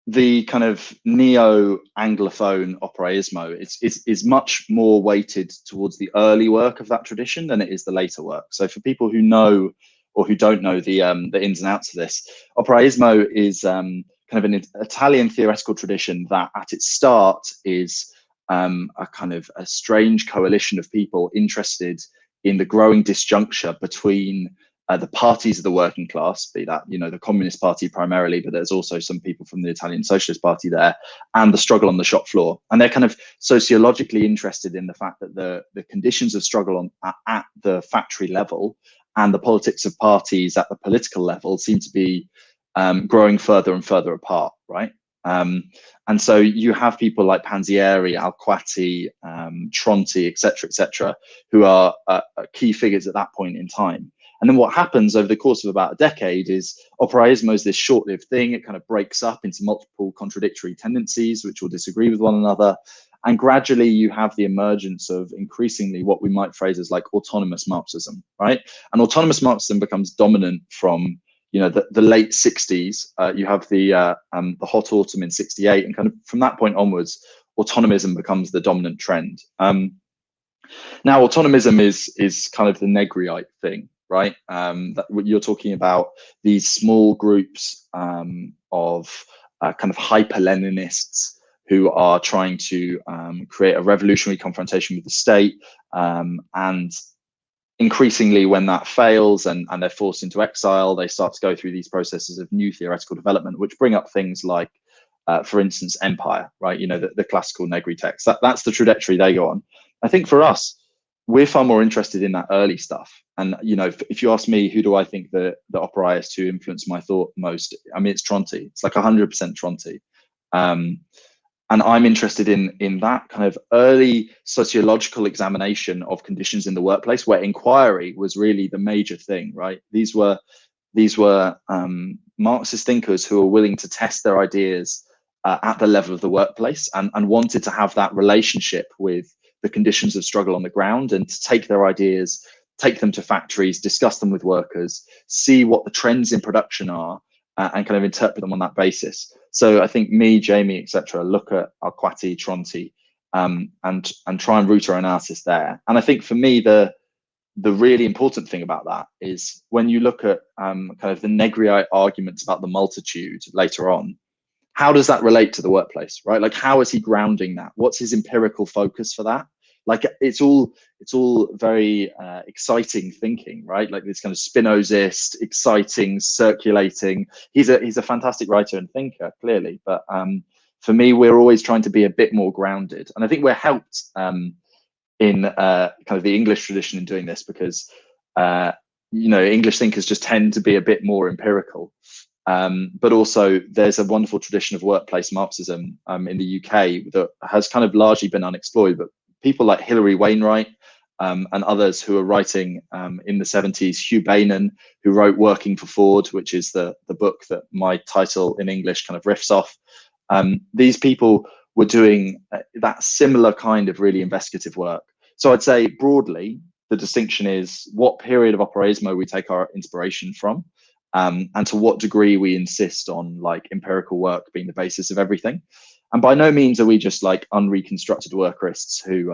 the kind of neo-Anglophone operaismo is much more weighted towards the early work of that tradition than it is the later work. So for people who know or who don't know the ins and outs of this, operaismo is kind of an Italian theoretical tradition that at its start is a kind of a strange coalition of people interested in the growing disjuncture between the parties of the working class, be that, the Communist Party primarily, but there's also some people from the Italian Socialist Party there, and the struggle on the shop floor. And they're kind of sociologically interested in the fact that the conditions of struggle at the factory level and the politics of parties at the political level seem to be growing further and further apart, right? And so you have people like Panzieri, Alquati, Tronti, etc., who are key figures at that point in time. And then what happens over the course of about a decade is operaismo is this short-lived thing. It kind of breaks up into multiple contradictory tendencies, which will disagree with one another. And gradually you have the emergence of increasingly what we might phrase as like autonomous Marxism, right? And autonomous Marxism becomes dominant from the late 60s. You have the hot autumn in 68, and kind of from that point onwards, autonomism becomes the dominant trend. Now, autonomism is kind of the Negriite thing, right? That you're talking about these small groups of kind of hyper-Leninists who are trying to create a revolutionary confrontation with the state, and increasingly when that fails and they're forced into exile, they start to go through these processes of new theoretical development, which bring up things like, for instance, empire, right? The classical Negri text. That's the trajectory they go on. I think for us, we're far more interested in that early stuff. And, you know, if you ask me, who do I think the operators who influenced my thought most? I mean, it's Tronti. It's like 100% Tronti. And I'm interested in that kind of early sociological examination of conditions in the workplace, where inquiry was really the major thing, right? These were Marxist thinkers who were willing to test their ideas at the level of the workplace, and wanted to have that relationship with the conditions of struggle on the ground, and to take their ideas, take them to factories, discuss them with workers, see what the trends in production are, and kind of interpret them on that basis. So I think me, Jamie, etc., look at Alquati, Tronti, and try and root our analysis there. And I think for me, the really important thing about that is when you look at kind of the Negriite arguments about the multitude later on, how does that relate to the workplace, right? Like, how is he grounding that? What's his empirical focus for that? Like, it's all very exciting thinking, right? Like this kind of Spinozist, exciting, circulating. He's a fantastic writer and thinker, clearly. But for me, we're always trying to be a bit more grounded, and I think we're helped in kind of the English tradition in doing this, because you know, English thinkers just tend to be a bit more empirical. But also there's a wonderful tradition of workplace Marxism in the UK that has kind of largely been unexplored, but people like Hilary Wainwright and others who are writing in the 70s, Hugh Bainan, who wrote Working for Ford, which is the book that my title in English kind of riffs off. These people were doing that similar kind of really investigative work. So I'd say broadly, the distinction is what period of operaismo we take our inspiration from, and to what degree we insist on like empirical work being the basis of everything. And by no means are we just like unreconstructed workerists who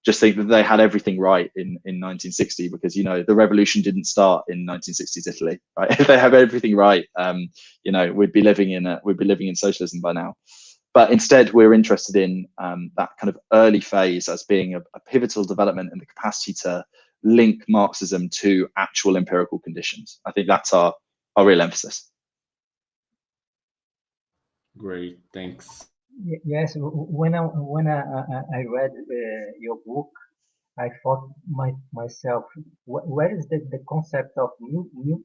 just think that they had everything right in 1960, because, you know, the revolution didn't start in 1960s Italy, right? If they have everything right, you know, we'd be living in socialism by now. But instead, we're interested in that kind of early phase as being a pivotal development in the capacity to link Marxism to actual empirical conditions. I think that's our real emphasis. Great, thanks. Yes, when I read your book, I thought myself, where is the concept of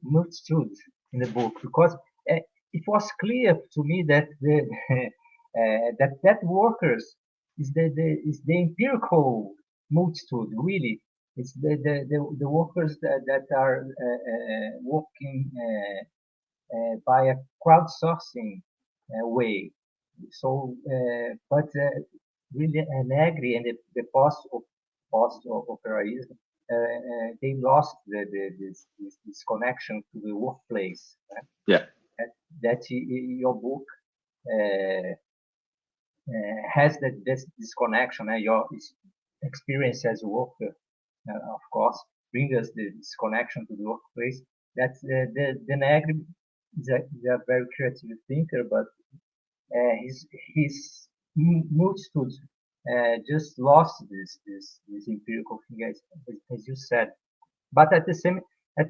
multitude in the book? Because it was clear to me that that workers is the empirical multitude. Really, it's the workers that are working by a crowdsourcing way. So, but really, Negri and the post-operaism, they lost this connection to the workplace. Yeah. That your book has this connection. Your experience as a worker, of course, brings us this connection to the workplace. That the Negri is a very creative thinker, but his multitude just lost this empirical thing, as you said. But at the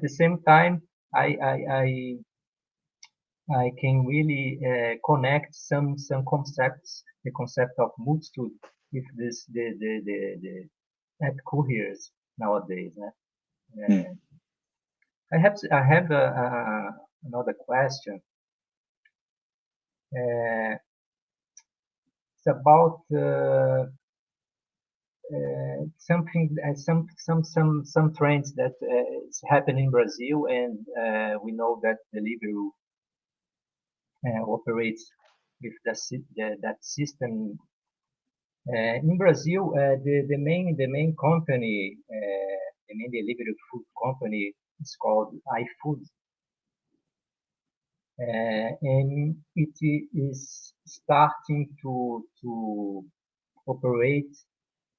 same time, I can really connect some concepts, the concept of multitude, with the couriers nowadays. I have another question. It's about something, some trends that is happening in Brazil, and we know that Deliveroo operates with that system. In Brazil, the main company, the main delivery food company, is called iFood. And it is starting to operate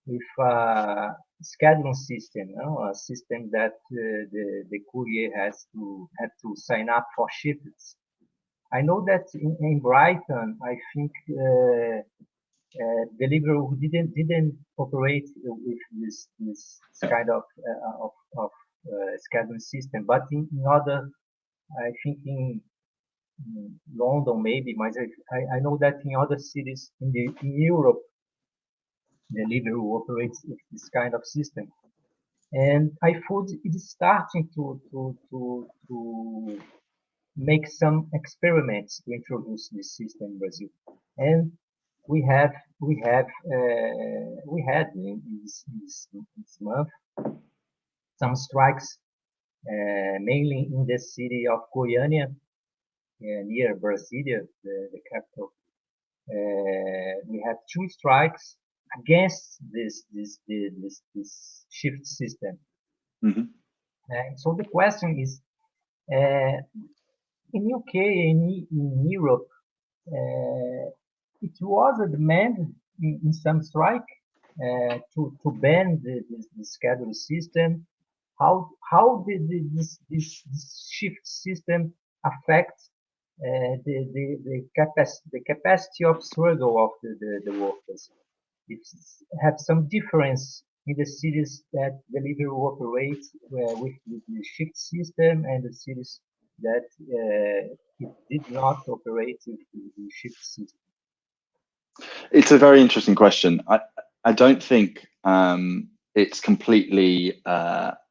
with a scheduling system, a system that the courier have to sign up for shipments. I know that in Brighton, I think Deliveroo didn't operate with this kind of scheduling system, but in other, I think in London maybe, but I know that in other cities in Europe, Deliveroo operates with this kind of system. And iFood is starting to make some experiments to introduce this system in Brazil. And we had in this month some strikes, mainly in the city of Goiânia, near Brasilia, the capital. We had 2 strikes against this shift system. Mm-hmm. So the question is, in UK and in Europe, it was a demand in some strike to ban the schedule system. How did this shift system affect the capacity of struggle of the workers? It have some difference in the cities that Deliveroo operates with the shift system and the cities that it did not operate with the shift system. It's a very interesting question. I don't think it's completely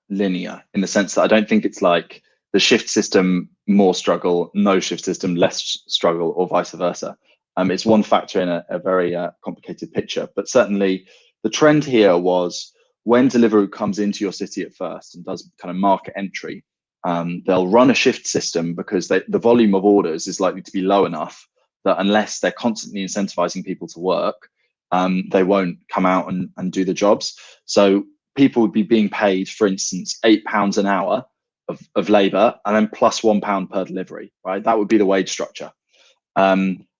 linear, in the sense that I don't think it's like the shift system more struggle, no shift system less struggle, or vice versa. It's one factor in a very complicated picture, but certainly the trend here was when Deliveroo comes into your city at first and does kind of market entry, they'll run a shift system because the volume of orders is likely to be low enough that unless they're constantly incentivizing people to work, they won't come out and do the jobs. So people would be being paid, for instance, £8 an hour of labor, and then plus £1 per delivery, right? That would be the wage structure.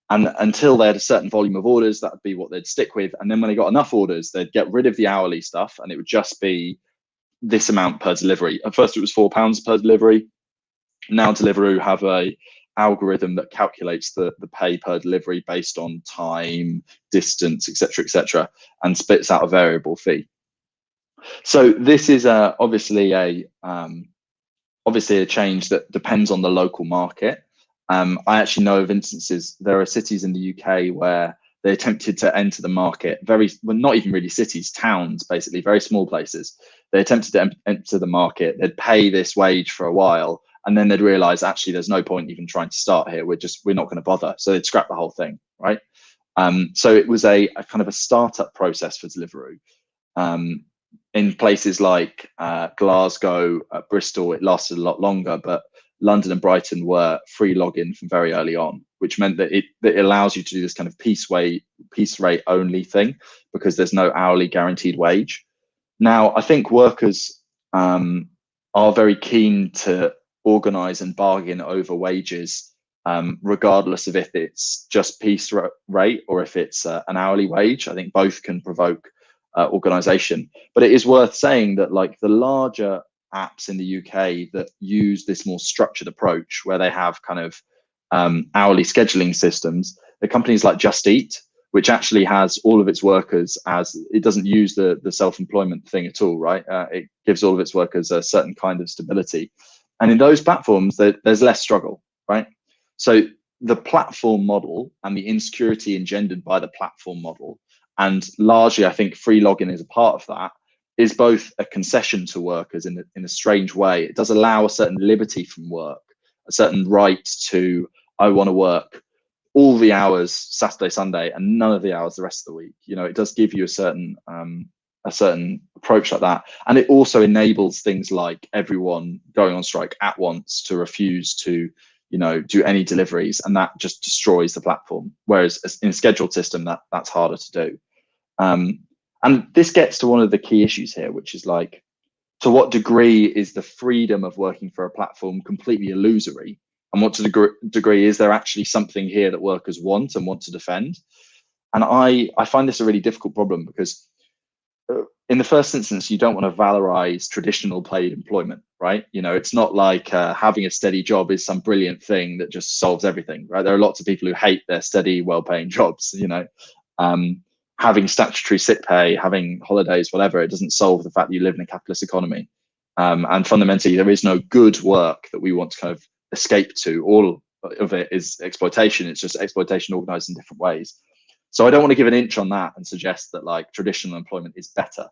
And until they had a certain volume of orders, that would be what they'd stick with. And then when they got enough orders, they'd get rid of the hourly stuff, and it would just be this amount per delivery. At first, it was £4 per delivery. Now Deliveroo have a algorithm that calculates the pay per delivery based on time, distance, etc., and spits out a variable fee. So this is obviously a change that depends on the local market. I actually know of instances, there are cities in the UK where they attempted to enter the market, not even really cities, towns, basically, very small places. They attempted to enter the market, they'd pay this wage for a while, and then they'd realize, actually, there's no point even trying to start here. We're not going to bother. So they'd scrap the whole thing, right? So it was a kind of a startup process for Deliveroo. In places like Glasgow, Bristol, it lasted a lot longer, but London and Brighton were free login from very early on, which meant that it allows you to do this kind of piece rate only thing, because there's no hourly guaranteed wage. Now, I think workers are very keen to organize and bargain over wages, regardless of if it's just piece rate or if it's an hourly wage. I think both can provoke organization. But it is worth saying that, like, the larger apps in the UK that use this more structured approach, where they have kind of hourly scheduling systems, the companies like Just Eat, which actually has all of its workers as, it doesn't use the self-employment thing at all, right? It gives all of its workers a certain kind of stability. And in those platforms, there's less struggle, right? So the platform model and the insecurity engendered by the platform model, and largely I think free login is a part of that, is both a concession to workers in a strange way. It does allow a certain liberty from work, a certain right to, I want to work all the hours Saturday, Sunday, and none of the hours the rest of the week. You know, it does give you a certain approach like that. And it also enables things like everyone going on strike at once to refuse to, you know, do any deliveries, and that just destroys the platform. Whereas in a scheduled system, that's harder to do. And this gets to one of the key issues here, which is, like, to what degree is the freedom of working for a platform completely illusory? And what to degree is there actually something here that workers want and want to defend? And I find this a really difficult problem, because in the first instance, you don't want to valorize traditional paid employment, right? You know, it's not like having a steady job is some brilliant thing that just solves everything, right? There are lots of people who hate their steady, well-paying jobs, you know. Having statutory sick pay, having holidays, whatever, it doesn't solve the fact that you live in a capitalist economy. And fundamentally, there is no good work that we want to kind of escape to. All of it is exploitation. It's just exploitation organized in different ways. So I don't want to give an inch on that and suggest that, like, traditional employment is better.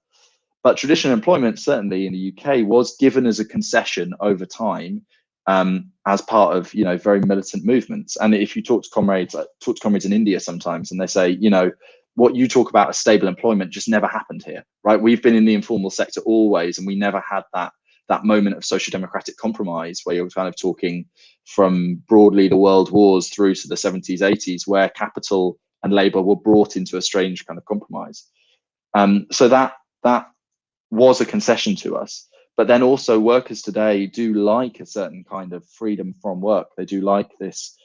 But traditional employment, certainly in the UK, was given as a concession over time, as part of, you know, very militant movements. And if you talk to comrades, in India sometimes, and they say, you know, what you talk about as stable employment just never happened here, right? We've been in the informal sector always, and we never had that moment of social democratic compromise where you're kind of talking from broadly the world wars through to the 70s, 80s, where capital and labor were brought into a strange kind of compromise. So that was a concession to us. But then also workers today do like a certain kind of freedom from work. They do like this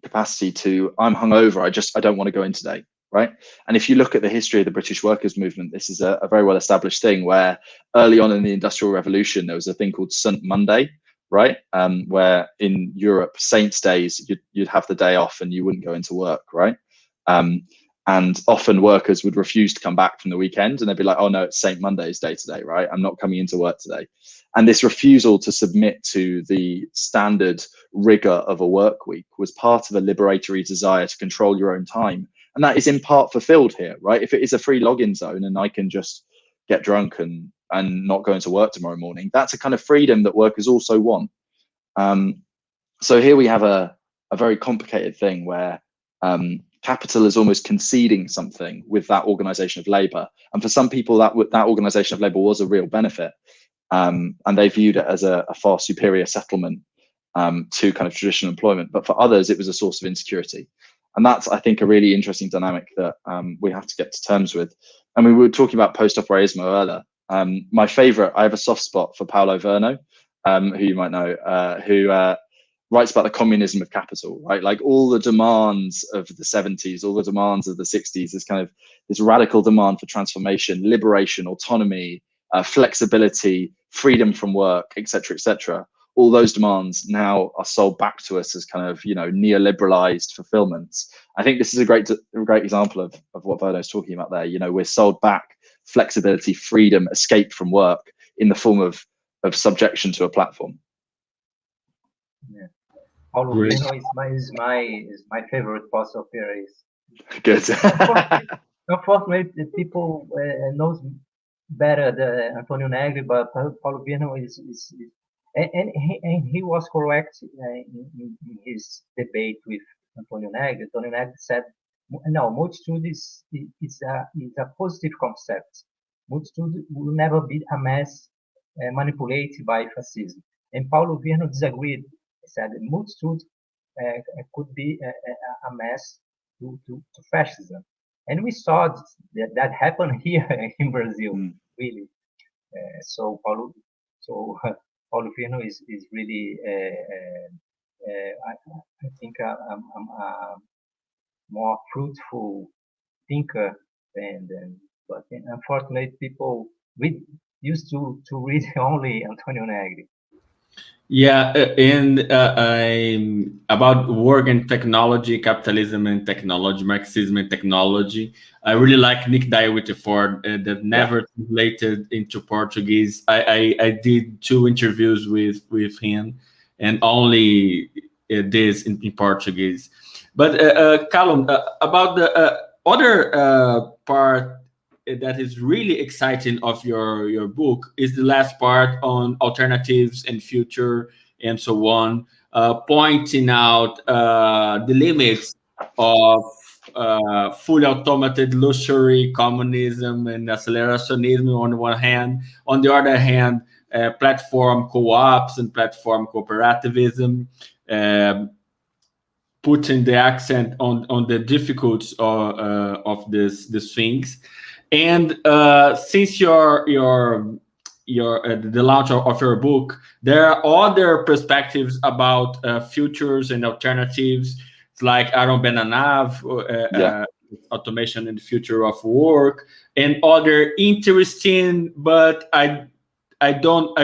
capacity to, I'm hungover, I don't want to go in today, right? And if you look at the history of the British workers' movement, this is a very well established thing where early on in the Industrial Revolution, there was a thing called St. Monday, right? Where in Europe, Saints' days, you'd have the day off and you wouldn't go into work, right? And often workers would refuse to come back from the weekend, and they'd be like, oh no, it's St. Monday's day today, right? I'm not coming into work today. And this refusal to submit to the standard rigor of a work week was part of a liberatory desire to control your own time. And that is in part fulfilled here, right? If it is a free login zone and I can just get drunk and not go into work tomorrow morning, that's a kind of freedom that workers also want. So here we have a very complicated thing where capital is almost conceding something with that organization of labor. And for some people, that organization of labor was a real benefit. And they viewed it as a far superior settlement to kind of traditional employment. But for others, it was a source of insecurity. And that's, I think, a really interesting dynamic that we have to get to terms with. I mean, we were talking about post-operaismo earlier. My favorite, I have a soft spot for Paulo Verno, who you might know, who writes about the communism of capital, right? Like all the demands of the 70s, all the demands of the 60s, this kind of this radical demand for transformation, liberation, autonomy, flexibility, freedom from work, etc., etc. All those demands now are sold back to us as kind of, you know, neoliberalized fulfillments. I think this is a great example of what Verno's talking about there. You know, we're sold back flexibility, freedom, escape from work in the form of subjection to a platform. Yeah. Paulo Verno is my favorite post-operaist. Good. Unfortunately, people knows better the Antonio Negri, but Paulo Verno is and he was correct in his debate with Antonio Negri. Antonio Negri said, "No, multitude is a positive concept. Multitude will never be a mass manipulated by fascism." And Paulo Verno disagreed. He said multitude could be a mass to fascism, and we saw that happen here in Brazil, really. So Paulo Verno is really, I think, a more fruitful thinker but unfortunately people used to read only Antonio Negri. Yeah, and about work and technology, capitalism and technology, Marxism and technology. I really like Nick Dyer-Whiteford that never translated into Portuguese. I did 2 interviews with him and only this in Portuguese. But Callum, about the other part that is really exciting of your book is the last part on alternatives and future and so on, pointing out the limits of fully automated luxury communism and accelerationism on one hand. On the other hand, platform co-ops and platform cooperativism, putting the accent on the difficulties of these things. And since the launch of your book, there are other perspectives about futures and alternatives. It's like Aaron Benanav, automation and the future of work, and other interesting, but I don't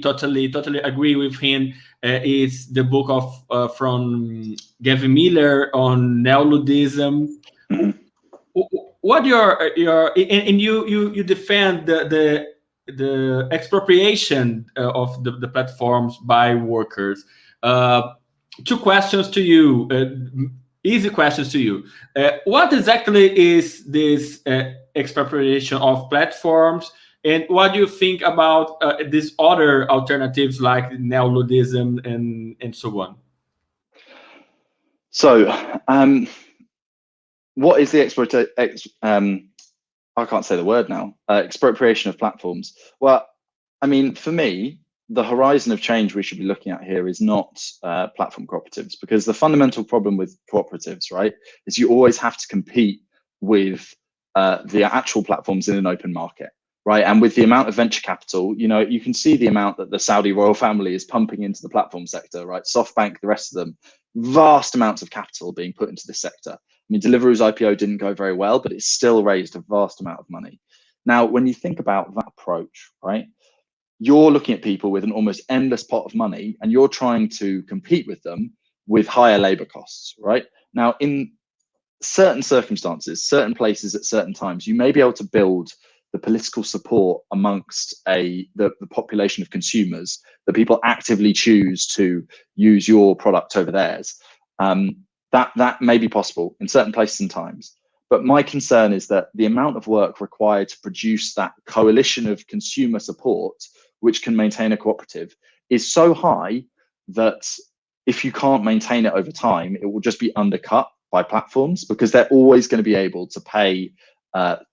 totally agree with him. It's the book of from Gavin Miller on neoludism. What your and you defend the expropriation of the platforms by workers. 2 questions to you. easy questions to you. What exactly is this expropriation of platforms, and what do you think about these other alternatives like neoludism and so on? So, what is the I can't say the word now. Expropriation of platforms. Well, I mean, for me, the horizon of change we should be looking at here is not platform cooperatives, because the fundamental problem with cooperatives, right, is you always have to compete with the actual platforms in an open market, right? And with the amount of venture capital, you know, you can see the amount that the Saudi royal family is pumping into the platform sector, right? SoftBank, the rest of them, vast amounts of capital being put into this sector. I mean, Deliveroo's IPO didn't go very well, but it still raised a vast amount of money. Now, when you think about that approach, right, you're looking at people with an almost endless pot of money, and you're trying to compete with them with higher labor costs, right? Now, in certain circumstances, certain places at certain times, you may be able to build the political support amongst the population of consumers, that people actively choose to use your product over theirs. That may be possible in certain places and times. But my concern is that the amount of work required to produce that coalition of consumer support, which can maintain a cooperative, is so high that if you can't maintain it over time, it will just be undercut by platforms, because they're always going to be able to pay,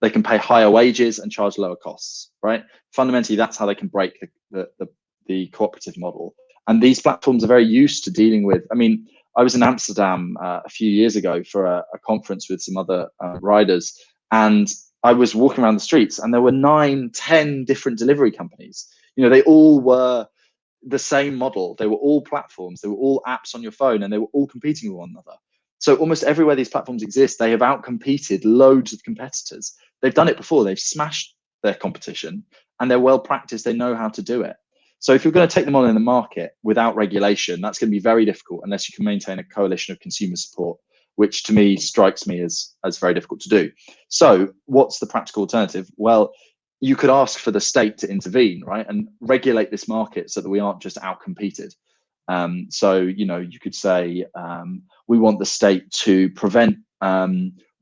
they can pay higher wages and charge lower costs, right? Fundamentally, that's how they can break the cooperative model. And these platforms are very used to dealing with, I mean, I was in Amsterdam a few years ago for a conference with some other riders, and I was walking around the streets, and there were 9, 10 different delivery companies. You know, they all were the same model. They were all platforms. They were all apps on your phone, and they were all competing with one another. So almost everywhere these platforms exist, they have outcompeted loads of competitors. They've done it before. They've smashed their competition, and they're well practiced. They know how to do it. So if you're going to take them on in the market without regulation, that's going to be very difficult unless you can maintain a coalition of consumer support, which to me strikes me as very difficult to do. So what's the practical alternative? Well, you could ask for the state to intervene, right, and regulate this market so that we aren't just outcompeted. So, you know, you could say we want the state to prevent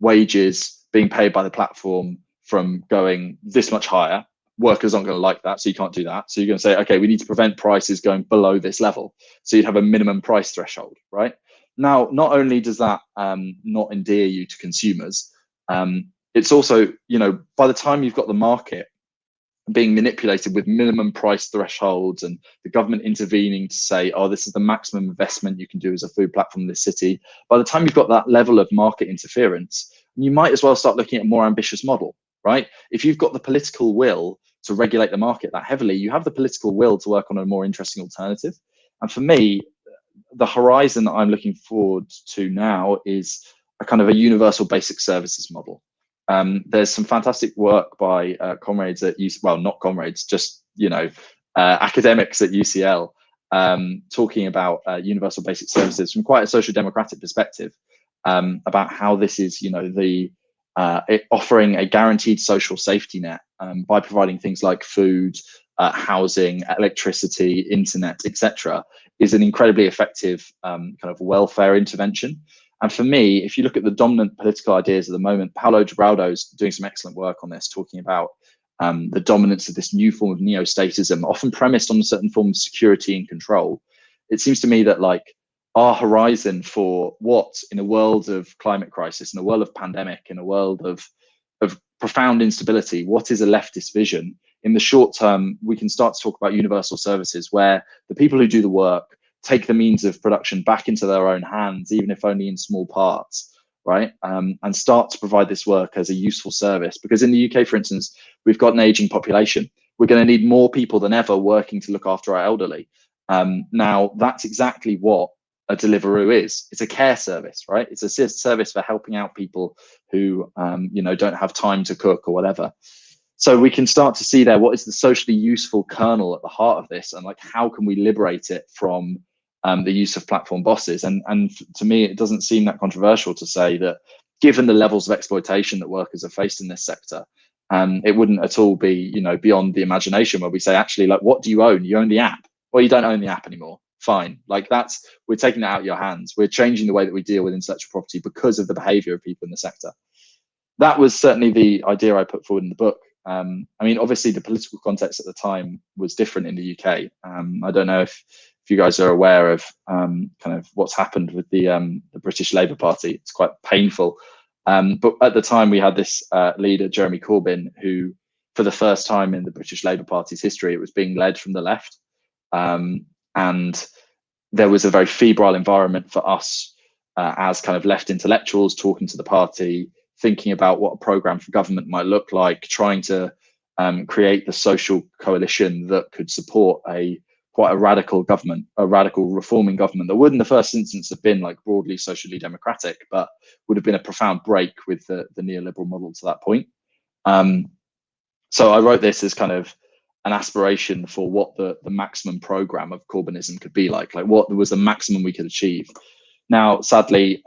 wages being paid by the platform from going this much higher. Workers aren't going to like that, so you can't do that. So you're going to say, okay, we need to prevent prices going below this level. So you'd have a minimum price threshold, right? Now, not only does that not endear you to consumers, it's also, you know, by the time you've got the market being manipulated with minimum price thresholds and the government intervening to say, oh, this is the maximum investment you can do as a food platform in this city, by the time you've got that level of market interference, you might as well start looking at a more ambitious model, right? If you've got the political will to regulate the market that heavily, you have the political will to work on a more interesting alternative. And for me, the horizon that I'm looking forward to now is a kind of a universal basic services model. There's some fantastic work by comrades at UCL, well, not comrades, just, you know, academics at UCL, talking about universal basic services from quite a social democratic perspective, about how this is, you know, offering a guaranteed social safety net by providing things like food, housing, electricity, internet, etc., is an incredibly effective kind of welfare intervention. And for me, if you look at the dominant political ideas at the moment, Paulo Giraldo's doing some excellent work on this, talking about the dominance of this new form of neo-statism, often premised on a certain form of security and control. It seems to me that, like, our horizon for what, in a world of climate crisis, in a world of pandemic, in a world of profound instability, what is a leftist vision? In the short term, we can start to talk about universal services where the people who do the work take the means of production back into their own hands, even if only in small parts, right? And start to provide this work as a useful service. Because in the UK, for instance, we've got an aging population. We're going to need more people than ever working to look after our elderly. Now, that's exactly what a Deliveroo is. It's a care service, right? It's a service for helping out people who, you know, don't have time to cook or whatever. So we can start to see there what is the socially useful kernel at the heart of this, and like how can we liberate it from the use of platform bosses. And to me, it doesn't seem that controversial to say that given the levels of exploitation that workers have faced in this sector, it wouldn't at all be, you know, beyond the imagination where we say, actually, like, what do you own? You own the app. Well, you don't own the app anymore. fine. Like we're taking it out of your hands. We're changing the way that we deal with intellectual property because of the behavior of people in the sector. That was certainly the idea I put forward in the book. I mean, obviously the political context at the time was different in the UK. I don't know if you guys are aware of kind of what's happened with the British Labour Party. It's quite painful. But at the time we had this leader, Jeremy Corbyn, who for the first time in the British Labour Party's history, it was being led from the left. And there was a very febrile environment for us as kind of left intellectuals talking to the party, thinking about what a programme for government might look like, trying to create the social coalition that could support quite a radical government, a radical reforming government that would in the first instance have been like broadly socially democratic, but would have been a profound break with the neoliberal model to that point. So I wrote this as kind of an aspiration for what the maximum programme of Corbynism could be like what was the maximum we could achieve. Now, sadly,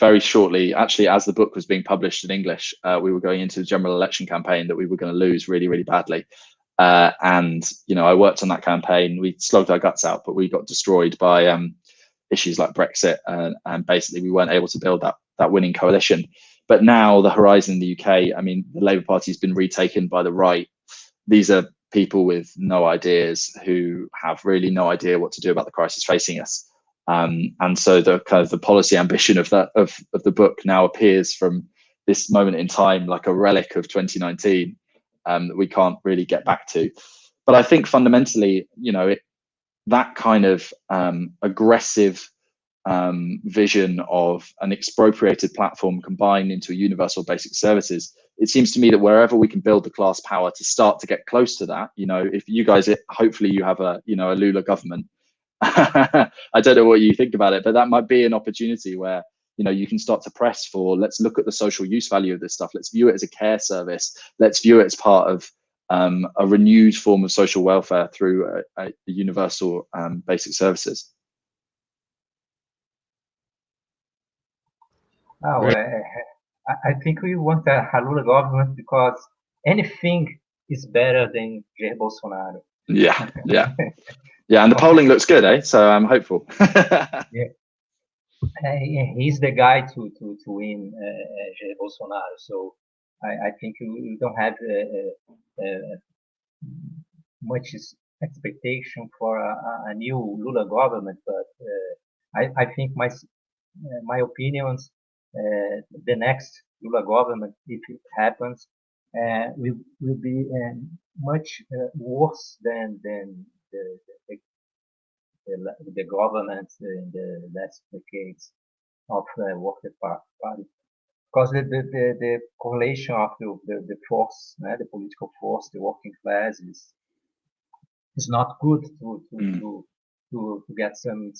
very shortly, actually, as the book was being published in English, we were going into the general election campaign that we were going to lose really, really badly. And, you know, I worked on that campaign. We slogged our guts out, but we got destroyed by issues like Brexit. And basically, we weren't able to build that winning coalition. But now the horizon in the UK, I mean, the Labour Party has been retaken by the right. These are people with no ideas who have really no idea what to do about the crisis facing us. And so the kind of the policy ambition of the book now appears from this moment in time like a relic of 2019 that we can't really get back to. But I think fundamentally, you know, that kind of aggressive vision of an expropriated platform combined into a universal basic services, it seems to me that wherever we can build the class power to start to get close to that, you know, if you guys, hopefully you have a Lula government. I don't know what you think about it, but that might be an opportunity where, you know, you can start to press for, let's look at the social use value of this stuff. Let's view it as a care service. Let's view it as part of a renewed form of social welfare through a universal basic services. Oh, I think we want a Lula government because anything is better than Jair Bolsonaro. Yeah. And the polling looks good, eh? So I'm hopeful. Yeah. He's the guy to win Jair Bolsonaro. So I think we don't have much expectation for a new Lula government, but I think my opinions, the next Lula government, if it happens, will be much worse than the government in the last decades of the Workers' Party, because the correlation of the force, the political force, the working class is not good to get some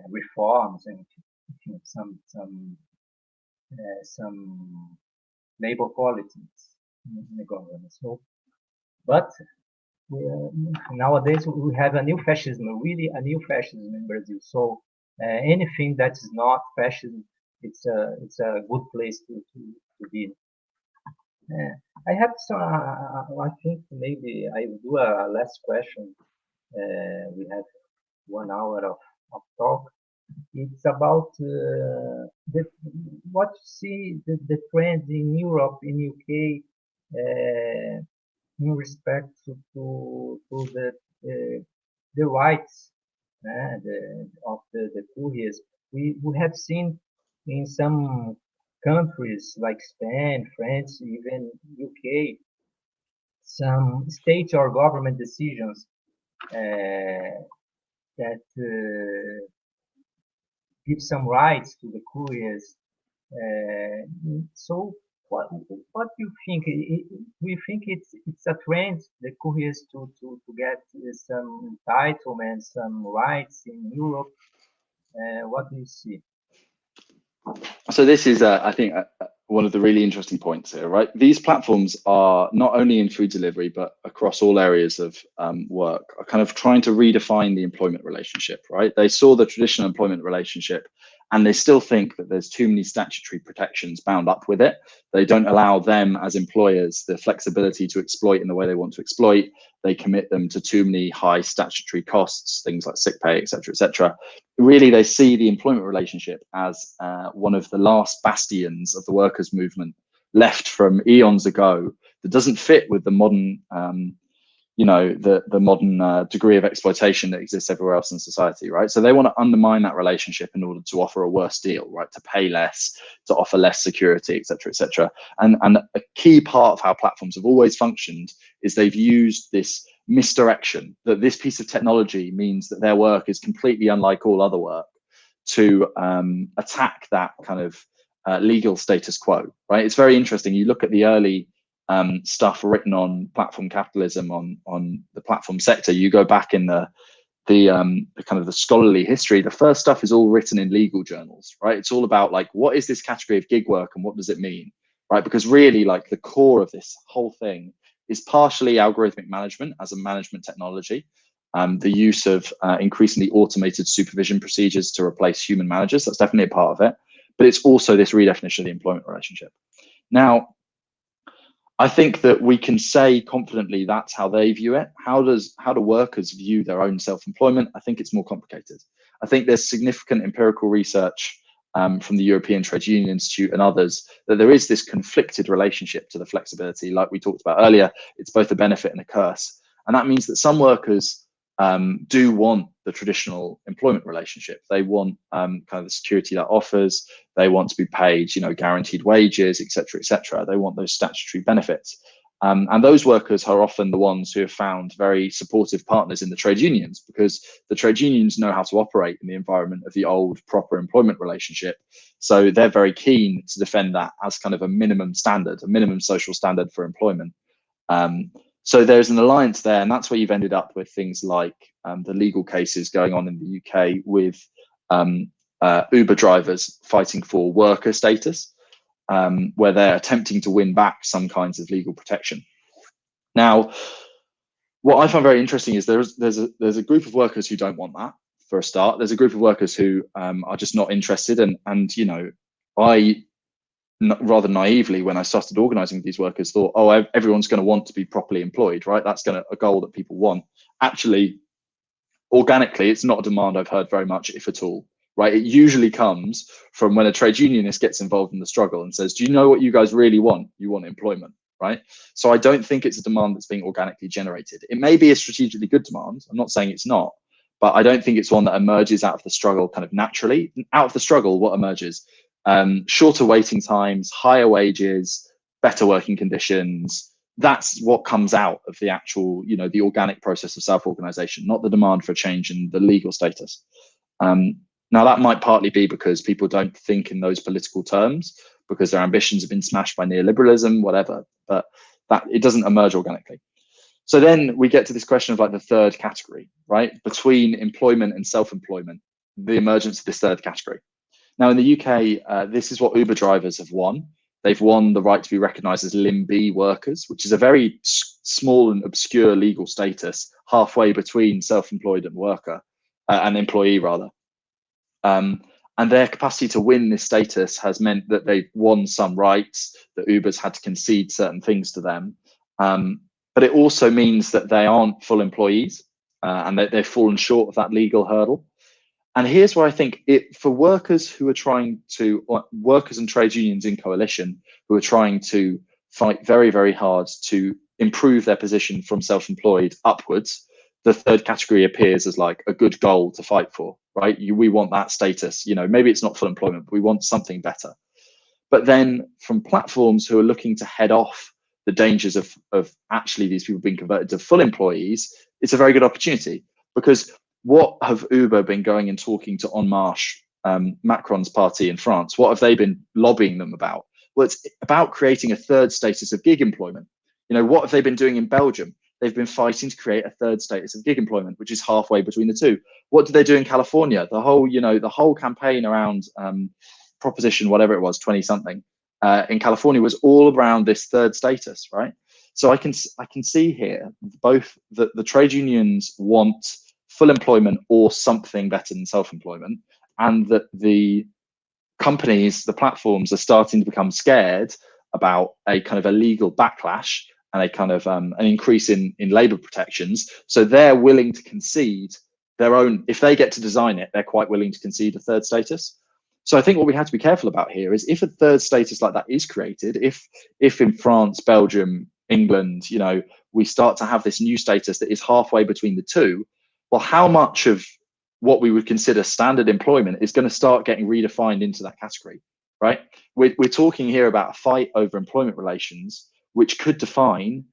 reforms and some labor politics in the government. So, but nowadays we have a new fascism, really a new fascism in Brazil. So anything that is not fascism, it's a good place to be. I have some. I think maybe I will do a last question. We have 1 hour of talk. It's about what you see the trends in Europe, in UK, in respect to the rights of the couriers. We have seen in some countries like Spain, France, even UK, some state or government decisions that give some rights to the couriers. So what do you think? Do you think it's a trend, the couriers to get some entitlements, some rights in Europe? What do you see? So this is, I think, one of the really interesting points here, right? These platforms are not only in food delivery, but across all areas of work, are kind of trying to redefine the employment relationship, right? They saw the traditional employment relationship and they still think that there's too many statutory protections bound up with it. They don't allow them as employers the flexibility to exploit in the way they want to exploit. They commit them to too many high statutory costs, things like sick pay, et cetera, et cetera. Really, they see the employment relationship as one of the last bastions of the workers' movement left from eons ago that doesn't fit with the modern the modern degree of exploitation that exists everywhere else in society, right? So they want to undermine that relationship in order to offer a worse deal, right? To pay less, to offer less security, et cetera, et cetera. And a key part of how platforms have always functioned is they've used this misdirection, that this piece of technology means that their work is completely unlike all other work, to attack that kind of legal status quo, right? It's very interesting. You look at the early stuff written on platform capitalism, on the platform sector. You go back in the kind of the scholarly history, the first stuff is all written in legal journals, right? It's all about like, what is this category of gig work and what does it mean, right? Because really, like, the core of this whole thing is partially algorithmic management as a management technology, the use of increasingly automated supervision procedures to replace human managers. That's definitely a part of it, but it's also this redefinition of the employment relationship. Now, I think that we can say confidently that's how they view it. How do workers view their own self-employment? I think it's more complicated. I think there's significant empirical research from the European Trade Union Institute and others that there is this conflicted relationship to the flexibility. Like we talked about earlier, it's both a benefit and a curse. And that means that some workers do want the traditional employment relationship. They want kind of the security that offers. They want to be paid, guaranteed wages, et cetera, et cetera. They want those statutory benefits. And those workers are often the ones who have found very supportive partners in the trade unions, because the trade unions know how to operate in the environment of the old proper employment relationship. So they're very keen to defend that as kind of a minimum standard, a minimum social standard for employment. So there's an alliance there, and that's where you've ended up with things like the legal cases going on in the UK with Uber drivers fighting for worker status, where they're attempting to win back some kinds of legal protection. Now, what I find very interesting is there's a group of workers who don't want that, for a start. There's a group of workers who are just not interested, and I rather naively, when I started organizing with these workers, thought, oh, everyone's going to want to be properly employed, right? That's a goal that people want. Actually, organically, it's not a demand I've heard very much, if at all, right? It usually comes from when a trade unionist gets involved in the struggle and says, do you know what you guys really want? You want employment, right? So I don't think it's a demand that's being organically generated. It may be a strategically good demand. I'm not saying it's not, but I don't think it's one that emerges out of the struggle kind of naturally. Out of the struggle, what emerges? Shorter waiting times, higher wages, better working conditions. That's what comes out of the actual, the organic process of self-organization, not the demand for a change in the legal status. Now, that might partly be because people don't think in those political terms, because their ambitions have been smashed by neoliberalism, whatever, but that it doesn't emerge organically. So then we get to this question of like the third category, right? Between employment and self-employment, the emergence of this third category. Now, in the UK, this is what Uber drivers have won. They've won the right to be recognised as Lim B workers, which is a very small and obscure legal status, halfway between self-employed and worker, and employee rather. And their capacity to win this status has meant that they've won some rights, that Uber's had to concede certain things to them. But it also means that they aren't full employees, and that they've fallen short of that legal hurdle. And here's where I think for workers who are trying to, workers and trade unions in coalition, who are trying to fight very, very hard to improve their position from self-employed upwards, the third category appears as like a good goal to fight for, right? We want that status, maybe it's not full employment, but we want something better. But then from platforms who are looking to head off the dangers of actually these people being converted to full employees, it's a very good opportunity, because what have Uber been going and talking to En Marche, Macron's party in France? What have they been lobbying them about? Well, it's about creating a third status of gig employment. What have they been doing in Belgium? They've been fighting to create a third status of gig employment, which is halfway between the two. What did they do in California? The whole campaign around proposition, whatever it was, 20 something in California was all around this third status, right? So I can see here both that the trade unions want full employment or something better than self-employment, and that the companies, the platforms, are starting to become scared about a kind of a legal backlash and a kind of an increase in labor protections. So they're willing to concede their own, if they get to design it, they're quite willing to concede a third status. So I think what we have to be careful about here is, if a third status like that is created, if in France, Belgium, England, you know, we start to have this new status that is halfway between the two, well, how much of what we would consider standard employment is going to start getting redefined into that category, right? We're talking here about a fight over employment relations, which could define,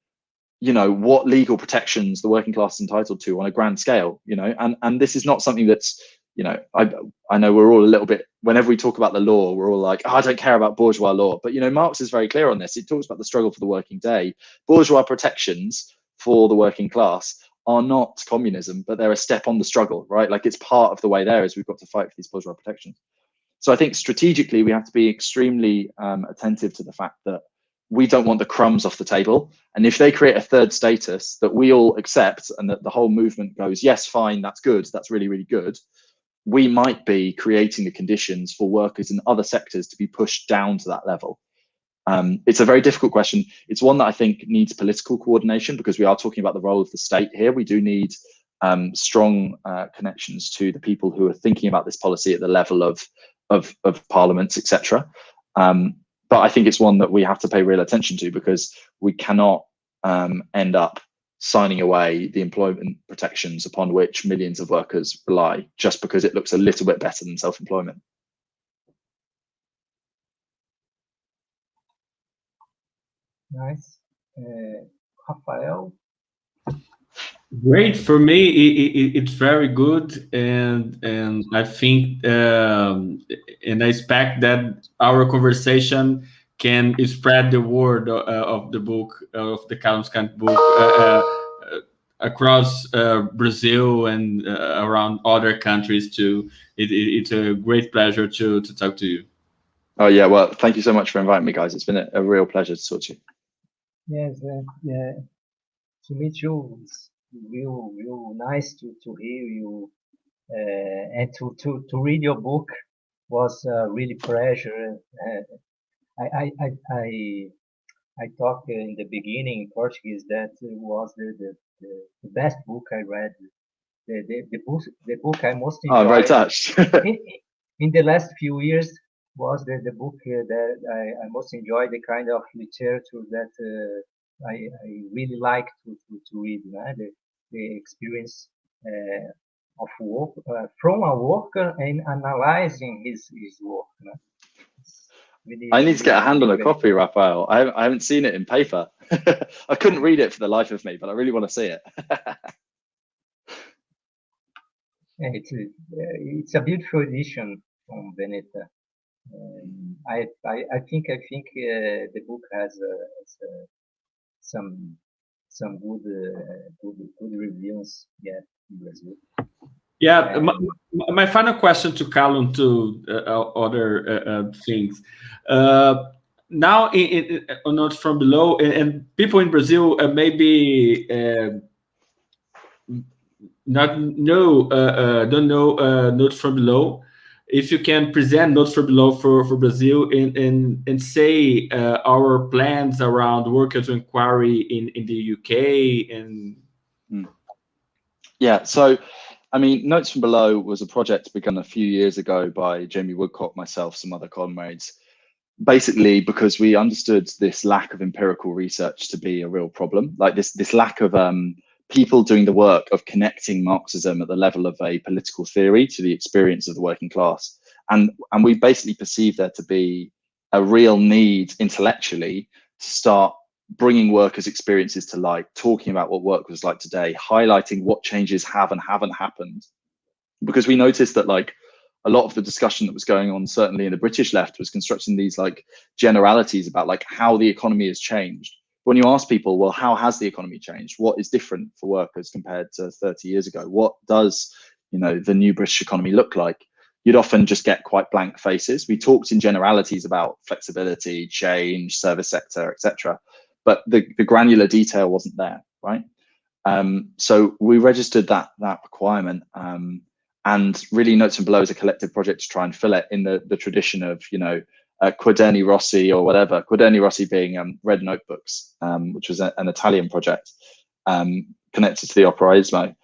you know, what legal protections the working class is entitled to on a grand scale, you know, and this is not something that's, you know, I know we're all a little bit, whenever we talk about the law, we're all like, oh, I don't care about bourgeois law. But, you know, Marx is very clear on this. He talks about the struggle for the working day. Bourgeois protections for the working class are not communism, but they're a step on the struggle, right? Like, it's part of the way there is we've got to fight for these bourgeois protections. So I think strategically, we have to be extremely attentive to the fact that we don't want the crumbs off the table. And if they create a third status that we all accept and that the whole movement goes, yes, fine, that's good, that's really, really good, we might be creating the conditions for workers in other sectors to be pushed down to that level. It's a very difficult question. It's one that I think needs political coordination, because we are talking about the role of the state here. We do need strong connections to the people who are thinking about this policy at the level of parliaments, etc. But I think it's one that we have to pay real attention to, because we cannot end up signing away the employment protections upon which millions of workers rely just because it looks a little bit better than self-employment. Nice. Rafael? Great. For me, it's very good, and I think and I expect that our conversation can spread the word of the book, of the Callum Cant book, across Brazil and around other countries too. It's a great pleasure to talk to you. Oh yeah, well, thank you so much for inviting me, guys. It's been a real pleasure to talk to you. Yes, to meet you. It's real nice to hear you, and to read your book was really pleasure. I talked in the beginning in Portuguese that it was the best book I read. The book I most enjoyed. Oh, I'm very touched. in the last few years was the book that I most enjoyed, the kind of literature that I really like to read. The experience of work from a worker and analyzing his work. Really, I need to get a hand on a copy, Rafael. I haven't seen it in paper. I couldn't read it for the life of me, but I really want to see it. It's a beautiful edition from Veneta. I think the book has some good reviews in Brazil. Yeah, my final question to Callum, to other things. Now, on Notes from Below, and people in Brazil maybe don't know Notes from Below. If you can present Notes from Below for Brazil and say our plans around workers' inquiry in the UK and. Yeah, so I mean, Notes from Below was a project begun a few years ago by Jamie Woodcock, myself, some other comrades, basically because we understood this lack of empirical research to be a real problem, like this lack of people doing the work of connecting Marxism at the level of a political theory to the experience of the working class. And we basically perceived there to be a real need intellectually to start bringing workers' experiences to light, talking about what work was like today, highlighting what changes have and haven't happened. Because we noticed that like a lot of the discussion that was going on, certainly in the British left, was constructing these like generalities about like how the economy has changed. When you ask people, well, how has the economy changed? What is different for workers compared to 30 years ago? What does, you know, the new British economy look like? You'd often just get quite blank faces. We talked in generalities about flexibility, change, service sector, etc. But the granular detail wasn't there, right? So we registered that requirement, And really, Notes from Below is a collective project to try and fill it in the tradition of, Quaderni Rossi or whatever. Quaderni Rossi being red notebooks, which was an Italian project connected to the operaismo,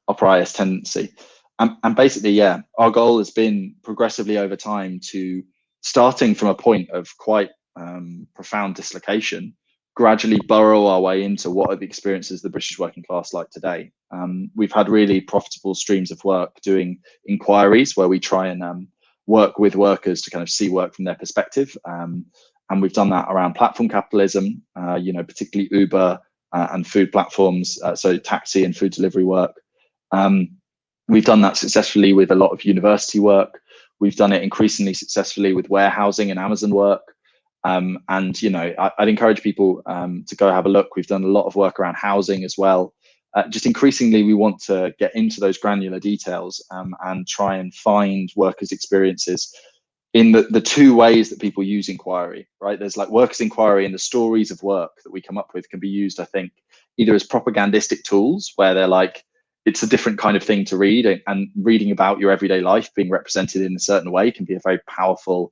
operaist tendency. And basically, yeah, our goal has been progressively over time to, starting from a point of quite profound dislocation, gradually burrow our way into what are the experiences of the British working class like today. We've had really profitable streams of work doing inquiries where we try and work with workers to kind of see work from their perspective. And we've done that around platform capitalism, particularly Uber and food platforms, so taxi and food delivery work. We've done that successfully with a lot of university work. We've done it increasingly successfully with warehousing and Amazon work. And, I'd encourage people to go have a look. We've done a lot of work around housing as well. Just increasingly, we want to get into those granular details and try and find workers' experiences in the two ways that people use inquiry, right? There's like workers' inquiry, and the stories of work that we come up with can be used, I think, either as propagandistic tools where they're like, it's a different kind of thing to read, and reading about your everyday life being represented in a certain way can be a very powerful,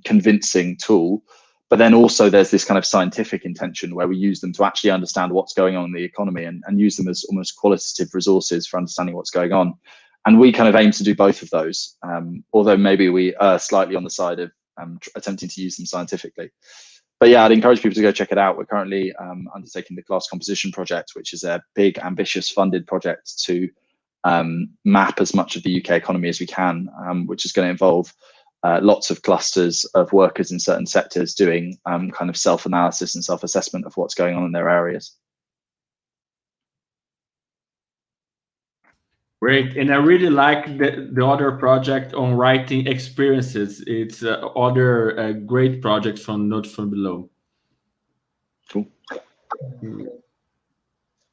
convincing tool. But then also there's this kind of scientific intention where we use them to actually understand what's going on in the economy and use them as almost qualitative resources for understanding what's going on. And we kind of aim to do both of those, although maybe we are slightly on the side of attempting to use them scientifically. But yeah, I'd encourage people to go check it out. We're currently undertaking the Class Composition Project, which is a big, ambitious, funded project to map as much of the UK economy as we can, which is going to involve lots of clusters of workers in certain sectors doing kind of self-analysis and self-assessment of what's going on in their areas. Great, and I really like the other project on writing experiences. It's other great project from Notes from Below. Cool.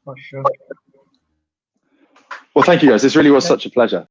For sure. Well, thank you guys. This really was such a pleasure.